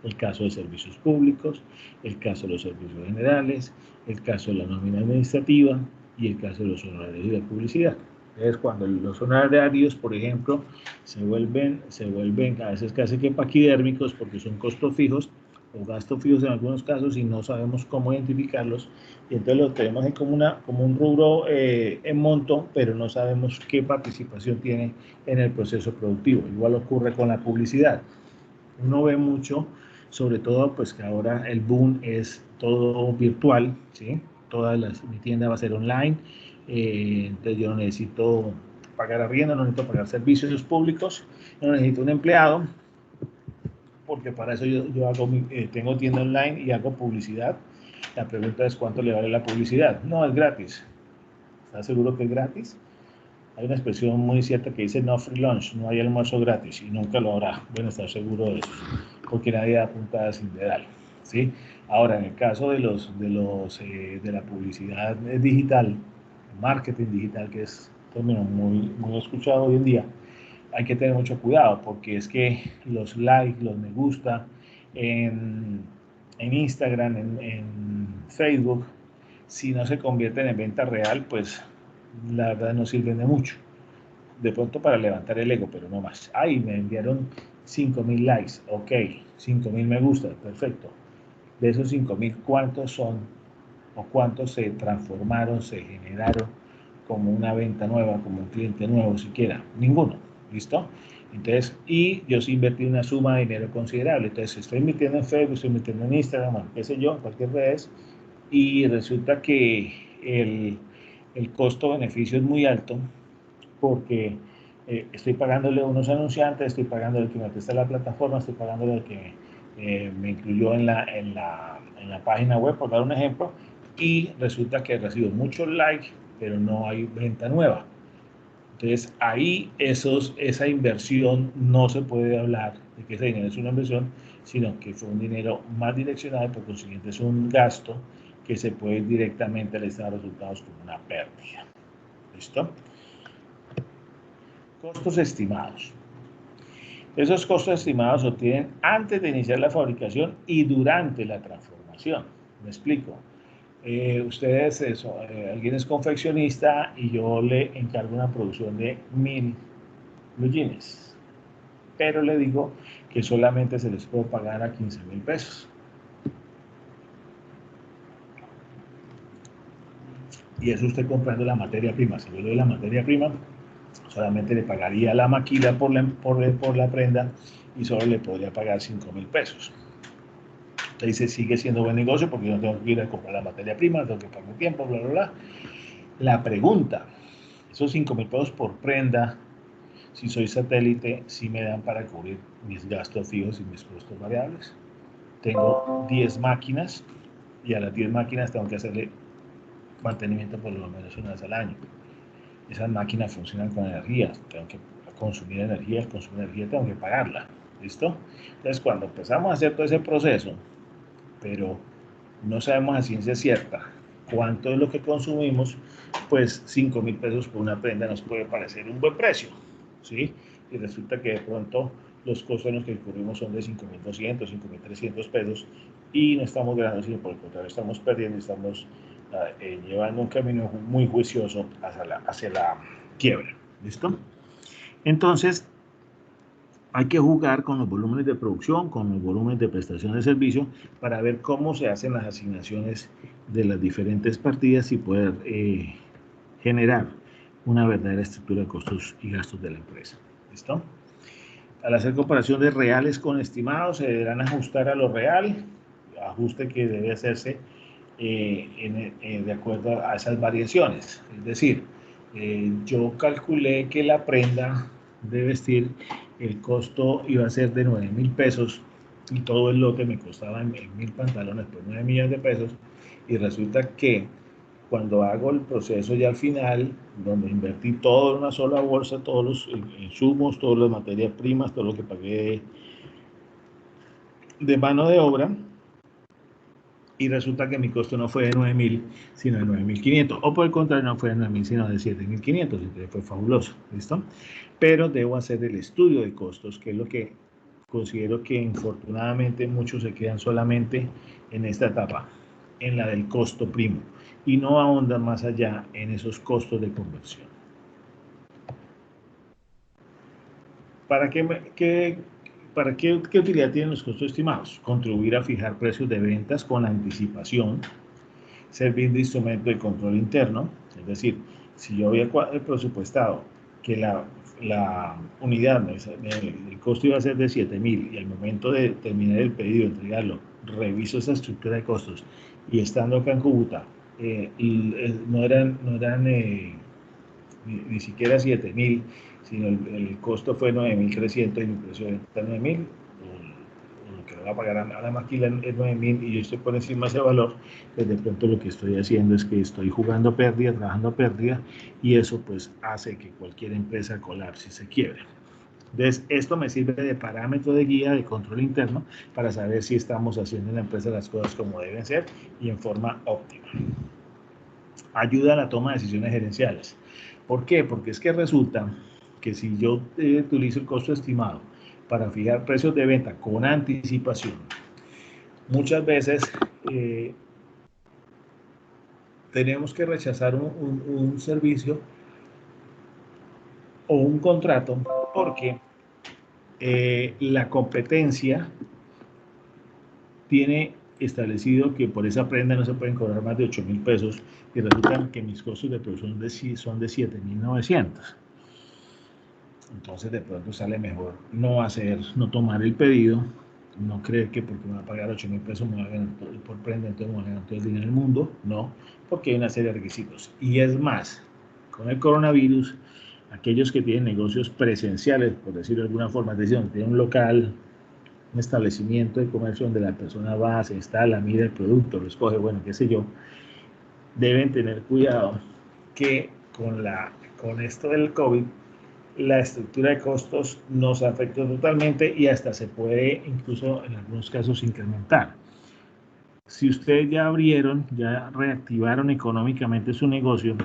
El caso de servicios públicos, el caso de los servicios generales, el caso de la nómina administrativa y el caso de los honorarios de publicidad. Es cuando los honorarios, por ejemplo, se vuelven a veces casi que paquidérmicos porque son costos fijos o gastos fijos en algunos casos y no sabemos cómo identificarlos y entonces lo tenemos como un rubro en monto, pero no sabemos qué participación tiene en el proceso productivo. Igual ocurre con la publicidad. Uno ve mucho, sobre todo pues que ahora el boom es todo virtual, ¿sí? Mi tienda va a ser online, entonces yo no necesito pagar arriendo, no necesito pagar servicios públicos, no necesito un empleado, porque para eso yo tengo tienda online y hago publicidad. La pregunta es ¿cuánto le vale la publicidad? No, es gratis. ¿Estás seguro que es gratis? Hay una expresión muy cierta que dice no free lunch, no hay almuerzo gratis y nunca lo habrá. Bueno, estar seguro de eso, porque nadie da puntadas sin dedal, ¿sí? Ahora, en el caso de la publicidad digital, marketing digital, que es término muy escuchado hoy en día, hay que tener mucho cuidado porque es que los likes, los me gusta en Instagram, en Facebook, si no se convierten en venta real, pues la verdad no sirven de mucho. De pronto para levantar el ego, pero no más. Ay, me enviaron 5.000 likes, ok, 5.000 me gusta, perfecto. De esos 5.000, ¿cuántos son o cuántos se transformaron, se generaron como una venta nueva, como un cliente nuevo siquiera? Ninguno, ¿listo? Entonces, y yo sí invertí una suma de dinero considerable. Entonces, estoy invirtiendo en Facebook, estoy invirtiendo en Instagram, bueno, qué sé yo, en cualquier redes, y resulta que el costo-beneficio es muy alto porque estoy pagándole a unos anunciantes, estoy pagándole al que me presta la plataforma, estoy pagándole al que me incluyó en la página web, por dar un ejemplo, y resulta que recibo muchos likes, pero no hay venta nueva. Entonces, ahí esa inversión no se puede hablar de que ese dinero es una inversión, sino que fue un dinero mal direccionado y por consiguiente es un gasto que se puede ir directamente al estado de resultados como una pérdida. ¿Listo? Costos estimados. Esos costos estimados se obtienen antes de iniciar la fabricación y durante la transformación. Me explico. Alguien es confeccionista y yo le encargo una producción de 1.000 blue jeans, pero le digo que solamente se les puede pagar a 15.000 pesos. Y eso usted comprando la materia prima. Si yo le doy la materia prima, solamente le pagaría la maquila por la prenda y solo le podría pagar 5.000 pesos. Entonces sigue siendo buen negocio porque yo no tengo que ir a comprar la materia prima, no tengo que pagar mi tiempo, bla, bla, bla. La pregunta, esos 5.000 pesos por prenda, si soy satélite, ¿sí me dan para cubrir mis gastos fijos y mis costos variables? Tengo 10 máquinas y a las 10 máquinas tengo que hacerle mantenimiento por lo menos una vez al año. Esas máquinas funcionan con energía, tengo que consumir energía, el consumo de energía tengo que pagarla, ¿listo? Entonces cuando empezamos a hacer todo ese proceso, pero no sabemos a ciencia cierta cuánto es lo que consumimos, pues 5.000 pesos por una prenda nos puede parecer un buen precio, ¿sí? Y resulta que de pronto los costos en los que incurrimos son de 5.200, 5.300 pesos y no estamos ganando, sino por el contrario, estamos perdiendo y estamos llevando un camino muy juicioso hacia la quiebra, ¿listo? Entonces, hay que jugar con los volúmenes de producción, con los volúmenes de prestación de servicio, para ver cómo se hacen las asignaciones de las diferentes partidas y poder generar una verdadera estructura de costos y gastos de la empresa. ¿Listo? Al hacer comparación de reales con estimados, se deberán ajustar a lo real, ajuste que debe hacerse de acuerdo a esas variaciones. Es decir, yo calculé que la prenda de vestir, el costo iba a ser de 9.000 pesos y todo el lote me costaba en 1.000 pantalones por 9 millones de pesos y resulta que cuando hago el proceso ya al final, donde invertí todo en una sola bolsa, todos los insumos, todas las materias primas, todo lo que pagué de mano de obra, y resulta que mi costo no fue de 9.000, sino de 9.500, o por el contrario, no fue de 9.000, sino de 7.500, entonces fue fabuloso, ¿listo? Pero debo hacer el estudio de costos, que es lo que considero que infortunadamente muchos se quedan solamente en esta etapa, en la del costo primo, y no ahondan más allá en esos costos de conversión. ¿Para qué utilidad tienen los costos estimados? Contribuir a fijar precios de ventas con anticipación, servir de instrumento de control interno, es decir, si yo había presupuestado que la unidad, el costo iba a ser de 7.000 y al momento de terminar el pedido, entregarlo, reviso esa estructura de costos y estando acá en Cúcuta, no eran ni siquiera 7.000, sino el costo fue 9.300 y mi precio de venta 9.000, o lo que le va a pagar a la maquila es 9.000 y yo estoy por encima de ese valor, pues de pronto lo que estoy haciendo es que estoy jugando a pérdida, trabajando a pérdida, y eso pues hace que cualquier empresa colapse y se quiebre. Entonces, esto me sirve de parámetro de guía, de control interno, para saber si estamos haciendo en la empresa las cosas como deben ser y en forma óptima. Ayuda a la toma de decisiones gerenciales. ¿Por qué? Porque es que resulta que si yo utilizo el costo estimado para fijar precios de venta con anticipación, muchas veces tenemos que rechazar un servicio o un contrato porque la competencia tiene establecido que por esa prenda no se pueden cobrar más de 8.000 pesos y resulta que mis costos de producción son de 7.900. Entonces de pronto sale mejor no tomar el pedido, no creer que porque me va a pagar 8.000 pesos me va a ganar por prenda, entonces me va a ganar todo el dinero del mundo, no, porque hay una serie de requisitos. Y es más, con el coronavirus, aquellos que tienen negocios presenciales, por decirlo de alguna forma, es decir, donde tienen un local, un establecimiento de comercio donde la persona va, se instala, mira el producto, lo escoge, bueno, qué sé yo, deben tener cuidado que con esto del COVID, la estructura de costos nos afectó totalmente y hasta se puede incluso en algunos casos incrementar. Si ustedes ya abrieron, ya reactivaron económicamente su negocio,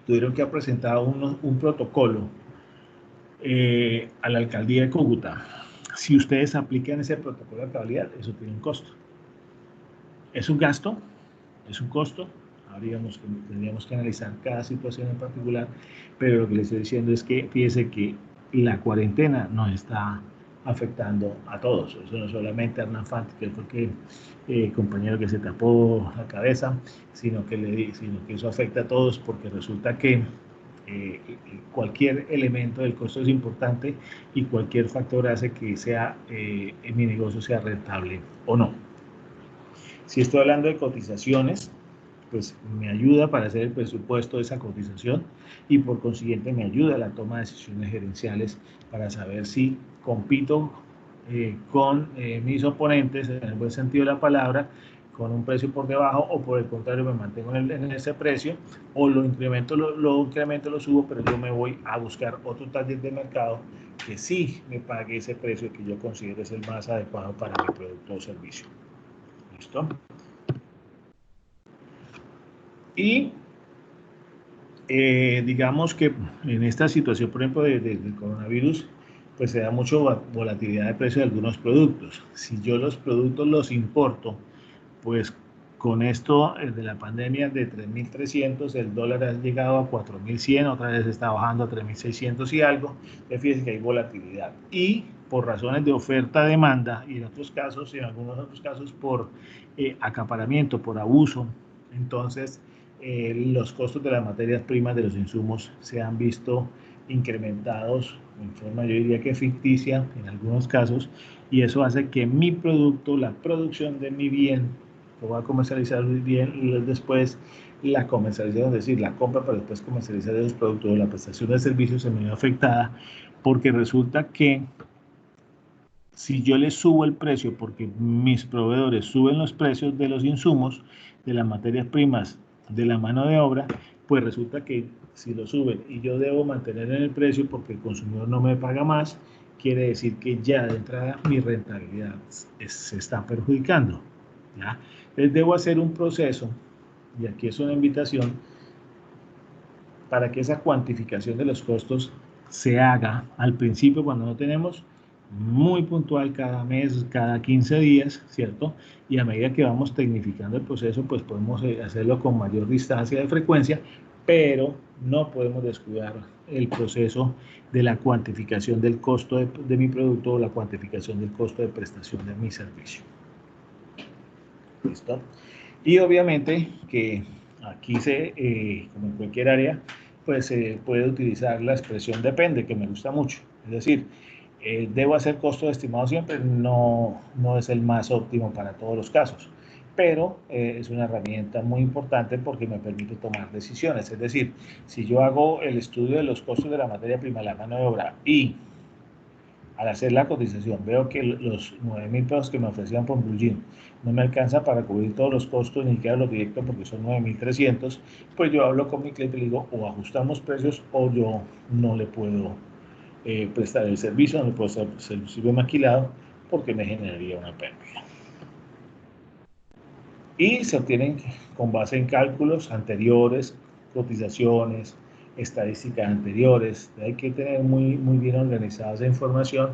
tuvieron que presentar un protocolo a la alcaldía de Cúcuta. Si ustedes aplican ese protocolo de cabalidad, eso tiene un costo. Es un gasto, es un costo. Tendríamos que analizar cada situación en particular, pero lo que les estoy diciendo es que fíjese que la cuarentena nos está afectando a todos. Eso no solamente a Hernán Fante, que fue el compañero que se tapó la cabeza, sino que eso afecta a todos porque resulta que cualquier elemento del costo es importante y cualquier factor hace que mi negocio sea rentable o no. Si estoy hablando de cotizaciones, pues me ayuda para hacer el presupuesto de esa cotización y por consiguiente me ayuda a la toma de decisiones gerenciales para saber si compito con mis oponentes en el buen sentido de la palabra, con un precio por debajo o por el contrario me mantengo en ese precio o lo incremento, lo subo, pero yo me voy a buscar otro taller de mercado que sí me pague ese precio que yo considero es el más adecuado para mi producto o servicio. ¿Listo? Y digamos que en esta situación, por ejemplo, del coronavirus, pues se da mucha volatilidad de precio de algunos productos. Si yo los productos los importo, pues con esto de la pandemia de 3.300, el dólar ha llegado a 4.100, otra vez está bajando a 3.600 y algo. Fíjense que hay volatilidad. Y por razones de oferta-demanda y en otros casos, en algunos otros casos por acaparamiento, por abuso, entonces los costos de las materias primas de los insumos se han visto incrementados en forma, yo diría que ficticia en algunos casos, y eso hace que mi producto, la producción de mi bien, lo voy a comercializar muy bien y después la comercialización, es decir, la compra para después comercializar esos productos o la prestación de servicios se me ve afectada porque resulta que si yo le subo el precio porque mis proveedores suben los precios de los insumos, de las materias primas, de la mano de obra, pues resulta que si lo suben y yo debo mantener en el precio porque el consumidor no me paga más, quiere decir que ya de entrada mi rentabilidad se está perjudicando, ¿ya? Entonces debo hacer un proceso, y aquí es una invitación, para que esa cuantificación de los costos se haga al principio cuando no tenemos, muy puntual cada mes, cada 15 días, ¿cierto? Y a medida que vamos tecnificando el proceso, pues podemos hacerlo con mayor distancia de frecuencia, pero no podemos descuidar el proceso de la cuantificación del costo de mi producto o la cuantificación del costo de prestación de mi servicio. ¿Listo? Y obviamente que aquí como en cualquier área, pues se puede utilizar la expresión depende, que me gusta mucho. Es decir, debo hacer costo estimado siempre, no es el más óptimo para todos los casos, pero es una herramienta muy importante porque me permite tomar decisiones. Es decir, si yo hago el estudio de los costos de la materia prima, la mano de obra, y al hacer la cotización veo que los 9.000 pesos que me ofrecían por Blue Jean no me alcanza para cubrir todos los costos ni siquiera los directos porque son 9.300, pues yo hablo con mi cliente y le digo o ajustamos precios o yo no le puedo prestar el servicio, no le puedo hacer servicio maquilado porque me generaría una pérdida. Y se obtienen con base en cálculos anteriores, cotizaciones, estadísticas anteriores. Hay que tener muy bien organizada esa información.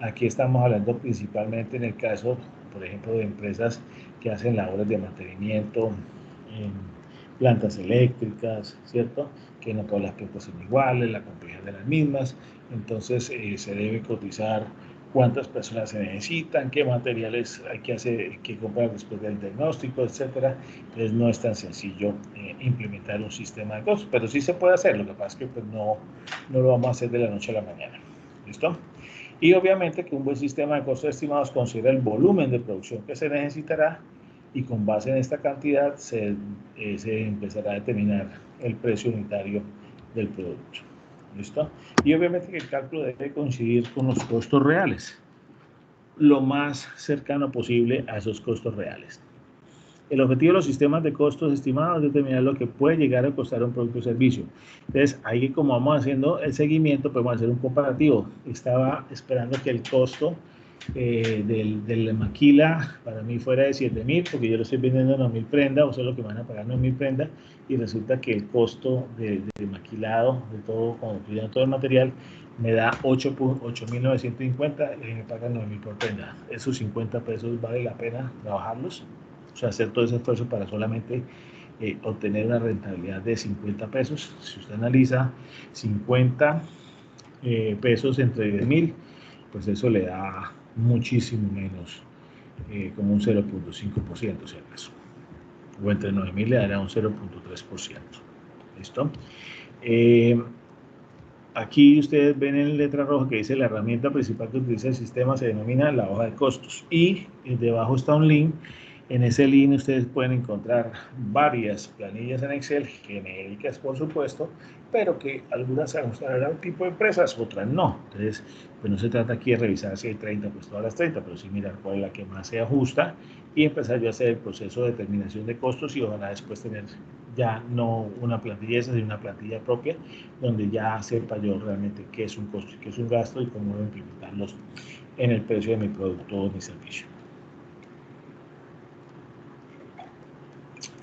Aquí estamos hablando principalmente en el caso, por ejemplo, de empresas que hacen labores de mantenimiento en plantas eléctricas, ¿cierto? Que no todas las plantas son iguales, la complejidad de las mismas. Entonces se debe cotizar cuántas personas se necesitan, qué materiales hay que hacer, que comprar después del diagnóstico, etcétera. Entonces no es tan sencillo implementar un sistema de costos, pero sí se puede hacer. Lo que pasa es que pues, no lo vamos a hacer de la noche a la mañana. ¿Listo? Y obviamente que un buen sistema de costos estimados considera el volumen de producción que se necesitará y con base en esta cantidad se empezará a determinar el precio unitario del producto. ¿Listo? Y obviamente que el cálculo debe coincidir con los costos reales, lo más cercano posible a esos costos reales. El objetivo de los sistemas de costos estimados es determinar lo que puede llegar a costar un producto o servicio. Entonces, ahí como vamos haciendo el seguimiento, podemos hacer un comparativo. Estaba esperando que el costo del maquila para mí fuera de 7.000, porque yo lo estoy vendiendo en 9.000 prendas, o sea, lo que van a pagar 9.000 prendas, y resulta que el costo de maquilado, de todo, cuando incluyan todo el material, me da 8.950 y me pagan 9.000 por prenda. Esos 50 pesos vale la pena trabajarlos. O sea, hacer todo ese esfuerzo para solamente obtener una rentabilidad de 50 pesos. Si usted analiza 50 pesos entre 10.000, pues eso le da muchísimo menos, como un 0.5%, si acaso. O entre 9.000 le dará un 0.3%. ¿Listo? Aquí ustedes ven en letra roja que dice la herramienta principal que utiliza el sistema se denomina la hoja de costos, y debajo está un link. En ese link ustedes pueden encontrar varias planillas en Excel, genéricas por supuesto, pero que algunas se ajustarán a un tipo de empresas, otras no. Entonces, pues no se trata aquí de revisar si hay 30, pues todas las 30, pero sí mirar cuál es la que más se ajusta y empezar yo a hacer el proceso de determinación de costos, y ojalá después tener ya no una plantilla esa, sino una plantilla propia, donde ya sepa yo realmente qué es un costo y qué es un gasto y cómo debo implementarlos en el precio de mi producto o mi servicio.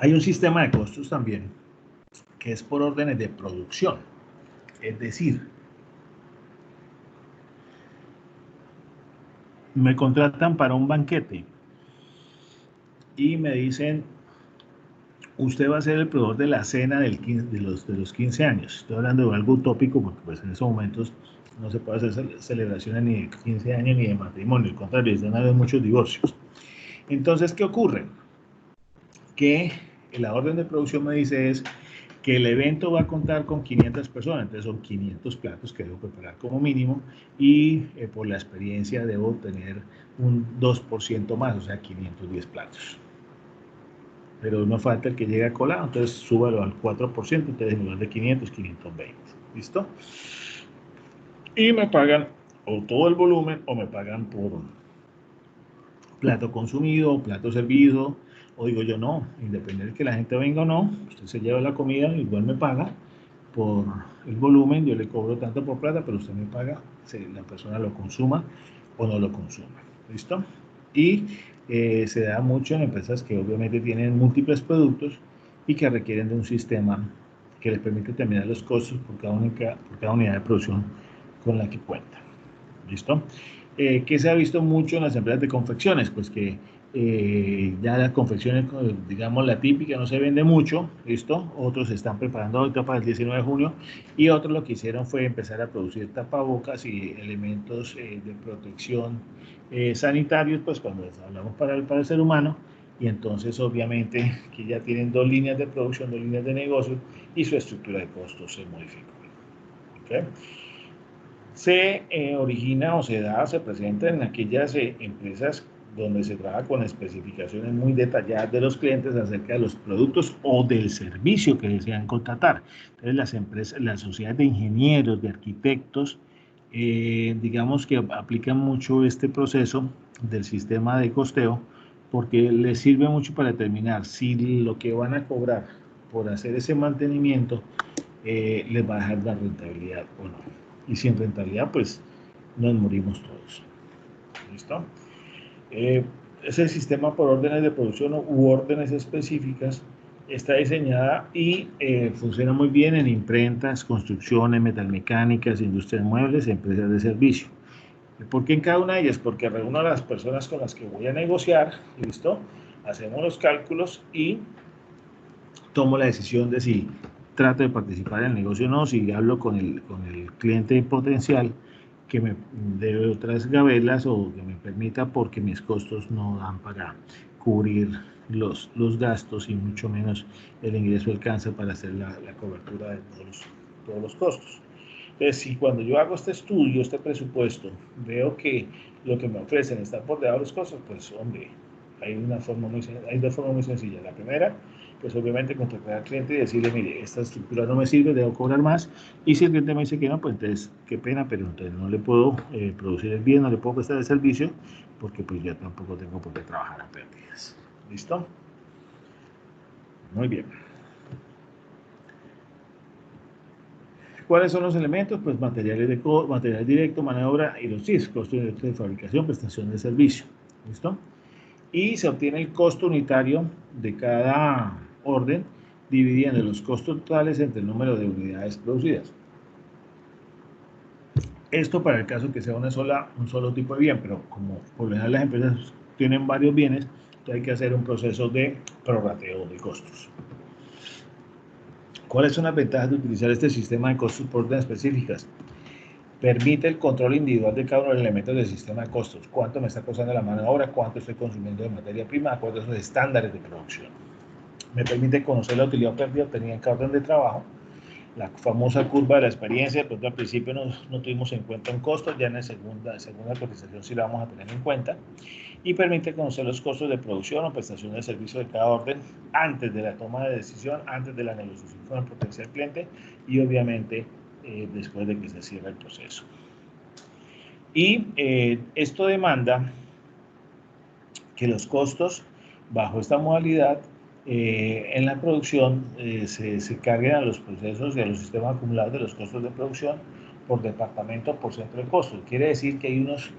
Hay un sistema de costos también que es por órdenes de producción. Es decir, me contratan para un banquete y me dicen, usted va a ser el proveedor de la cena de los 15 años. Estoy hablando de algo utópico porque pues, en esos momentos no se puede hacer celebraciones ni de 15 años ni de matrimonio. Al contrario, están habiendo muchos divorcios. Entonces, ¿qué ocurre? Que la orden de producción me dice es que el evento va a contar con 500 personas, entonces son 500 platos que debo preparar como mínimo, y por la experiencia debo tener un 2% más, o sea, 510 platos. Pero no falta el que llegue a colado, entonces súbalo al 4%, entonces en lugar de 500, 520. ¿Listo? Y me pagan o todo el volumen o me pagan por plato consumido o plato servido, o digo yo no, independiente de que la gente venga o no, usted se lleva la comida, igual me paga por el volumen, yo le cobro tanto por plata, pero usted me paga si la persona lo consuma o no lo consuma. ¿Listo? Y se da mucho en empresas que obviamente tienen múltiples productos y que requieren de un sistema que les permite determinar los costos por cada unidad de producción con la que cuenta. ¿Listo? ¿Qué se ha visto mucho en las empresas de confecciones? Pues que ya las confecciones, digamos la típica, no se vende mucho, ¿listo? Otros se están preparando ahorita para el 19 de junio y otros lo que hicieron fue empezar a producir tapabocas y elementos de protección sanitarios, pues cuando hablamos para el ser humano, y entonces obviamente que ya tienen dos líneas de producción, dos líneas de negocio, y su estructura de costos se modificó. ¿Okay? Se origina o se da, se presenta en aquellas empresas donde se trabaja con especificaciones muy detalladas de los clientes acerca de los productos o del servicio que desean contratar. Entonces las empresas, las sociedades de ingenieros, de arquitectos, digamos que aplican mucho este proceso del sistema de costeo porque les sirve mucho para determinar si lo que van a cobrar por hacer ese mantenimiento les va a dejar la rentabilidad o no. Y sin rentabilidad, pues nos morimos todos. ¿Listo? Es el sistema por órdenes de producción u órdenes específicas Está diseñada y funciona muy bien en imprentas, construcciones, metalmecánicas, industrias muebles, empresas de servicio. ¿Por qué en cada una de ellas? Porque reúno a las personas con las que voy a negociar, ¿listo? Hacemos los cálculos y tomo la decisión de si trato de participar en el negocio o no, si hablo con el cliente potencial que me dé otras gabelas o que me permita, porque mis costos no dan para cubrir los gastos y mucho menos el ingreso alcanza para hacer la cobertura de todos los costos. Entonces, si cuando yo hago este estudio, este presupuesto, veo que lo que me ofrecen está por debajo de los costos, pues hombre, hay dos formas muy sencillas. La primera, pues obviamente contactar al cliente y decirle, mire, esta estructura no me sirve, debo cobrar más. Y si el cliente me dice que no, pues entonces, qué pena, pero entonces no le puedo producir el bien, no le puedo prestar el servicio, porque pues yo tampoco tengo por qué trabajar a pérdidas. ¿Listo? Muy bien. ¿Cuáles son los elementos? Pues material directo, mano de obra y los CIS, costo directo de fabricación, prestación de servicio. ¿Listo? Y se obtiene el costo unitario de cada orden, dividiendo los costos totales entre el número de unidades producidas. Esto para el caso que sea un solo tipo de bien, pero como por lo general las empresas tienen varios bienes, entonces hay que hacer un proceso de prorrateo de costos. ¿Cuáles son las ventajas de utilizar este sistema de costos por orden específicas? Permite el control individual de cada uno de los elementos del sistema de costos. ¿Cuánto me está costando la mano de obra? ¿Cuánto estoy consumiendo de materia prima? ¿Cuáles son los estándares de producción? Me permite conocer la utilidad perdida obtenida en cada orden de trabajo. La famosa curva de la experiencia, pues al principio no tuvimos en cuenta un costo, ya en la segunda cotización sí la vamos a tener en cuenta. Y permite conocer los costos de producción o prestación de servicio de cada orden antes de la toma de decisión, antes de la negociación con el potencial cliente y obviamente después de que se cierre el proceso. Y esto demanda que los costos bajo esta modalidad en la producción se carguen a los procesos y a los sistemas acumulados de los costos de producción por departamento, por centro de costos. Quiere decir que hay unos,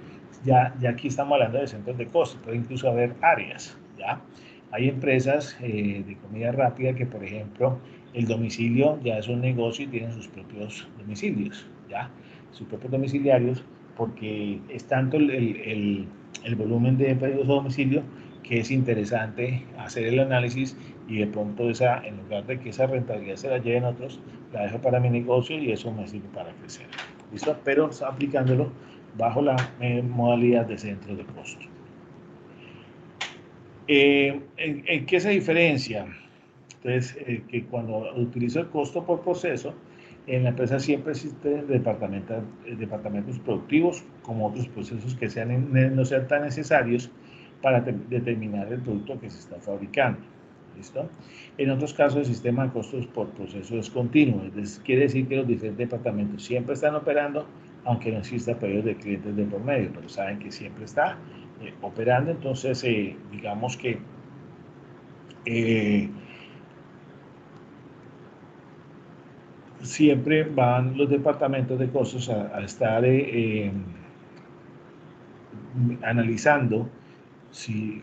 ya aquí estamos hablando de centros de costos, puede incluso haber áreas, ¿ya? Hay empresas de comida rápida que, por ejemplo, el domicilio ya es un negocio y tienen sus propios domicilios, ¿ya? Sus propios domiciliarios, porque es tanto el volumen de pedidos a domicilio que es interesante hacer el análisis y de pronto en lugar de que esa rentabilidad se la lleven otros, la dejo para mi negocio y eso me sirve para crecer. ¿Listo? Pero aplicándolo bajo la modalidad de centro de costo. ¿En qué se diferencia? Entonces, que cuando utilizo el costo por proceso, en la empresa siempre existen departamentos productivos como otros procesos que no sean tan necesarios para determinar el producto que se está fabricando. ¿Listo? En otros casos, el sistema de costos por proceso es continuo. Quiere decir que los diferentes departamentos siempre están operando, aunque no exista pedidos de clientes de por medio, pero saben que siempre está operando. Entonces, digamos que siempre van los departamentos de costos a estar analizando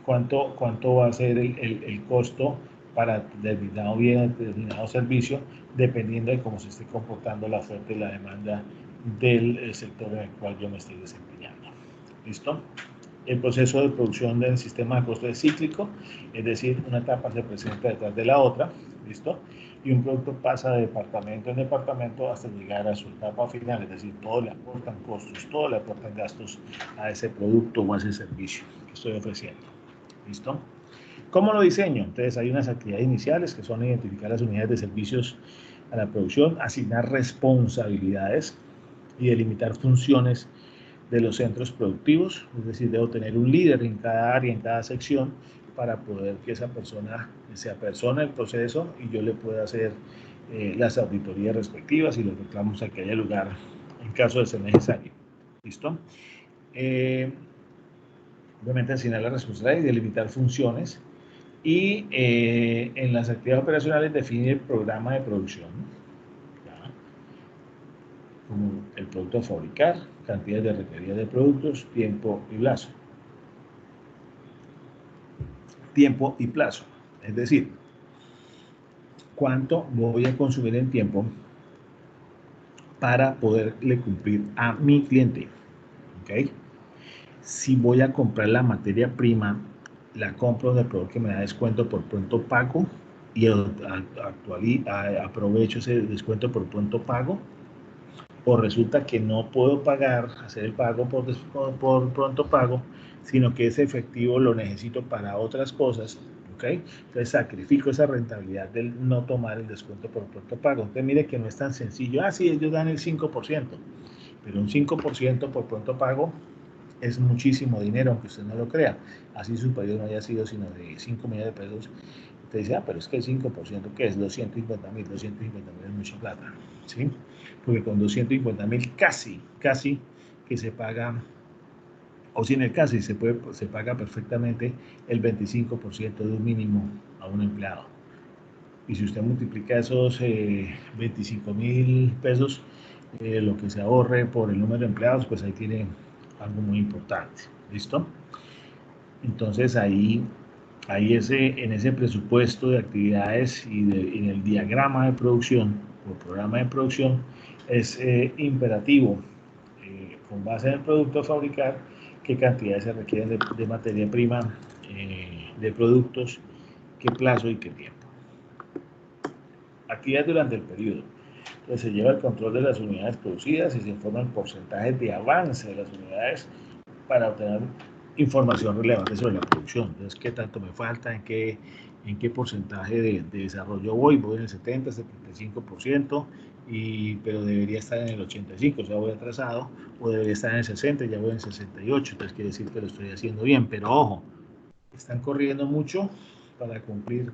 cuánto va a ser el costo para determinado bien, determinado servicio, dependiendo de cómo se esté comportando la oferta y la demanda del sector en el cual yo me estoy desempeñando. ¿Listo? El proceso de producción del sistema de costos es cíclico, es decir, una etapa se presenta detrás de la otra, ¿listo? Y un producto pasa de departamento en departamento hasta llegar a su etapa final, es decir, todo le aportan costos, todo le aportan gastos a ese producto o a ese servicio que estoy ofreciendo, ¿listo? ¿Cómo lo diseño? Entonces hay unas actividades iniciales que son identificar las unidades de servicios a la producción, asignar responsabilidades y delimitar funciones de los centros productivos, es decir, debo tener un líder en cada área, en cada sección, para poder que esa persona se apersone el proceso y yo le pueda hacer las auditorías respectivas y los reclamos a que haya lugar en caso de ser necesario. ¿Listo? Obviamente asignar la responsabilidad y delimitar funciones y en las actividades operacionales definir el programa de producción, ¿ya? Como el producto a fabricar, cantidad de requeridas de productos, tiempo y plazo. Tiempo y plazo. Es decir, cuánto voy a consumir en tiempo para poderle cumplir a mi cliente. ¿Ok? Si voy a comprar la materia prima, la compro del proveedor que me da descuento por pronto pago y aprovecho ese descuento por pronto pago, o resulta que no puedo pagar, hacer el pago por pronto pago, sino que ese efectivo lo necesito para otras cosas, ¿ok? Entonces sacrifico esa rentabilidad del no tomar el descuento por pronto pago. Entonces mire que no es tan sencillo, sí, ellos dan el 5%, pero un 5% por pronto pago es muchísimo dinero, aunque usted no lo crea. Así su pedido no haya sido sino de 5 millones de pesos. Usted dice, pero es que el 5%, ¿qué es? 250.000. 250.000 es mucha plata, ¿sí? Porque con 250.000 casi que se paga, o si en el casi se paga perfectamente el 25% de un mínimo a un empleado. Y si usted multiplica esos 25.000 pesos, lo que se ahorre por el número de empleados, pues ahí tiene algo muy importante. ¿Listo? Entonces ahí en ese presupuesto de actividades y en el diagrama de producción o programa de producción es imperativo, con base en el producto a fabricar, qué cantidades se requieren de materia prima, de productos, qué plazo y qué tiempo. Actividades durante el periodo. Entonces se lleva el control de las unidades producidas y se informan porcentajes de avance de las unidades para obtener información relevante sobre la producción. Entonces, ¿qué tanto me falta? ¿En qué porcentaje de desarrollo voy? Voy en el 70, 75%, pero debería estar en el 85%, o sea, voy atrasado, o debería estar en el 60%, ya voy en 68%, entonces quiere decir que lo estoy haciendo bien, pero ojo, están corriendo mucho para cumplir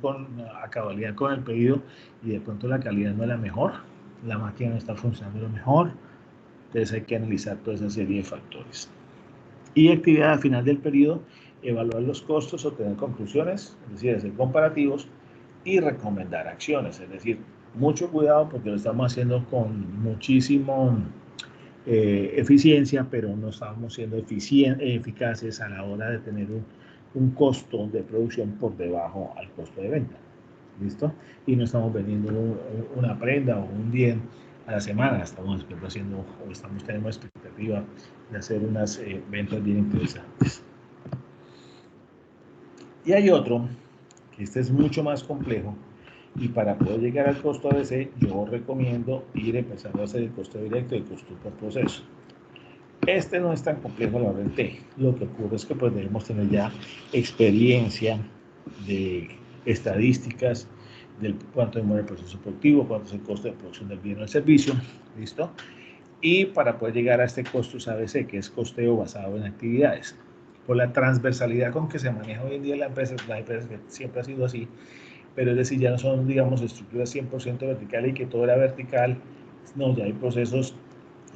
a cabalidad con el pedido y de pronto la calidad no es la mejor, la máquina no está funcionando lo mejor, entonces hay que analizar toda esa serie de factores. Y actividad al final del periodo, evaluar los costos, obtener conclusiones, es decir, hacer comparativos y recomendar acciones, es decir, mucho cuidado porque lo estamos haciendo con muchísimo eficiencia, pero no estamos siendo eficaces a la hora de tener un costo de producción por debajo al costo de venta. ¿Listo? Y no estamos vendiendo una prenda o un bien a la semana, estamos haciendo o estamos teniendo expectativa de hacer unas ventas bien interesantes. Y hay otro, que este es mucho más complejo, y para poder llegar al costo ABC, yo recomiendo ir empezando a hacer el costo directo y el costo por proceso. Este no es tan complejo a la hora del T. Lo que ocurre es que pues debemos tener ya experiencia de estadísticas del cuánto demora el proceso productivo, cuánto es el costo de producción del bien o del servicio, ¿listo? Y para poder llegar a este costo ABC, que es costeo basado en actividades. Por la transversalidad con que se maneja hoy en día la empresa que siempre ha sido así, pero es decir, ya no son, digamos, estructuras 100% verticales y que todo era vertical, no, ya hay procesos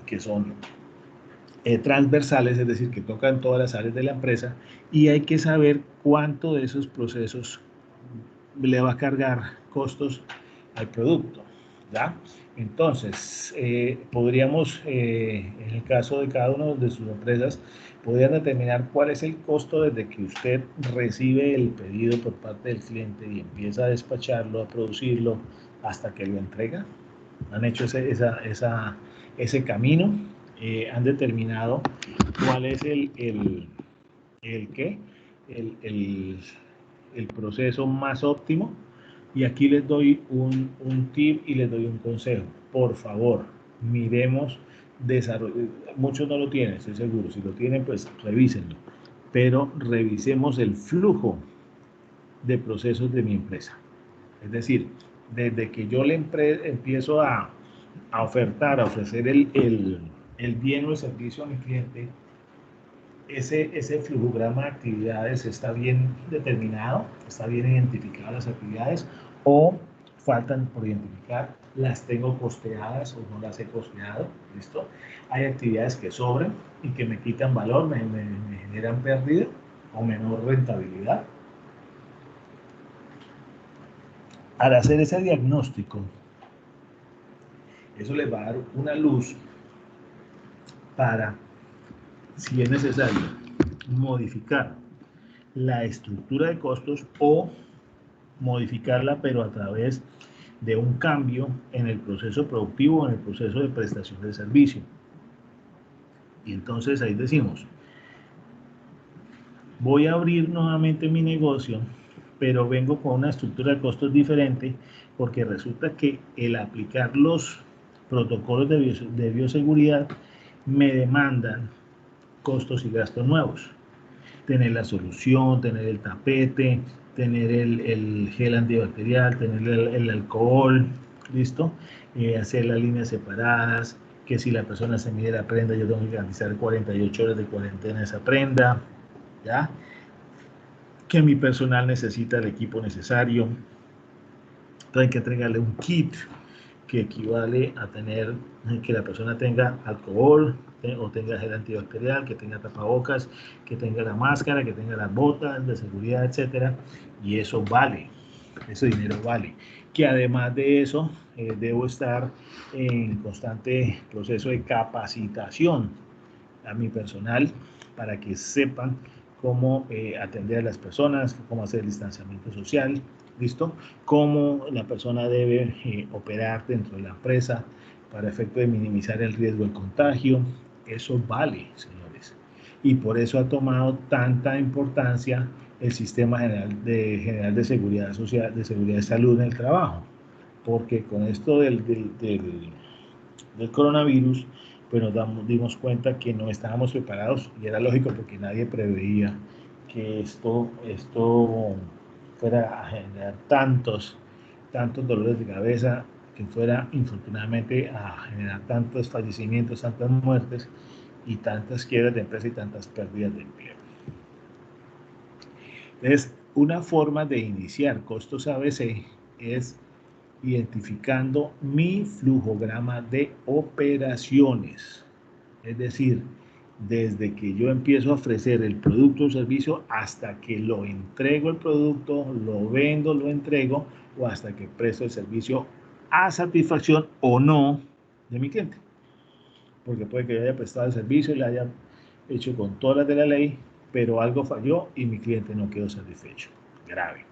que son transversales, es decir, que tocan todas las áreas de la empresa, y hay que saber cuánto de esos procesos le va a cargar costos al producto, ¿ya? Entonces, podríamos, en el caso de cada una de sus empresas, podrían determinar cuál es el costo desde que usted recibe el pedido por parte del cliente y empieza a despacharlo, a producirlo, hasta que lo entrega. Han hecho ese camino, han determinado cuál es el proceso más óptimo. Y aquí les doy un tip y les doy un consejo. Por favor, miremos desarrollo. Muchos no lo tienen, estoy seguro. Si lo tienen, pues revísenlo. Pero revisemos el flujo de procesos de mi empresa. Es decir, desde que yo le empiezo a ofertar, a ofrecer el bien o el servicio a mi cliente, ese flujograma de actividades está bien determinado, está bien identificadas las actividades, o faltan por identificar, las tengo costeadas o no las he costeado, ¿listo? Hay actividades que sobran y que me quitan valor, me generan pérdida o menor rentabilidad. Al hacer ese diagnóstico, eso les va a dar una luz para, si es necesario, modificar la estructura de costos o modificarla, pero a través de un cambio en el proceso productivo, en el proceso de prestación del servicio. Y entonces ahí decimos, voy a abrir nuevamente mi negocio, pero vengo con una estructura de costos diferente, porque resulta que el aplicar los protocolos de bioseguridad me demandan costos y gastos nuevos. Tener la solución, tener el tapete, tener el gel antibacterial, tener el alcohol, ¿listo? Hacer las líneas separadas, que si la persona se mide la prenda, yo tengo que garantizar 48 horas de cuarentena esa prenda, ¿ya? Que mi personal necesita el equipo necesario, hay que entregarle un kit que equivale a tener que la persona tenga alcohol o tenga gel antibacterial, que tenga tapabocas, que tenga la máscara, que tenga las botas de seguridad, etcétera. Y eso vale, ese dinero vale. Que además de eso, debo estar en constante proceso de capacitación a mi personal para que sepan cómo atender a las personas, cómo hacer el distanciamiento social, ¿listo? Cómo la persona debe operar dentro de la empresa para efecto de minimizar el riesgo de contagio. Eso vale, señores. Y por eso ha tomado tanta importancia el sistema general de seguridad social, de seguridad de salud en el trabajo. Porque con esto del coronavirus, pues nos dimos cuenta que no estábamos preparados y era lógico porque nadie preveía que esto fuera a generar tantos dolores de cabeza, que fuera infortunadamente a generar tantos fallecimientos, tantas muertes y tantas quiebras de empresa y tantas pérdidas de empleo. Entonces, una forma de iniciar costos ABC es identificando mi flujograma de operaciones. Es decir, desde que yo empiezo a ofrecer el producto o servicio hasta que lo entrego el producto, lo vendo, lo entrego, o hasta que presto el servicio a satisfacción o no de mi cliente. Porque puede que yo haya prestado el servicio y le haya hecho con todas las de la ley, pero algo falló y mi cliente no quedó satisfecho. Grave.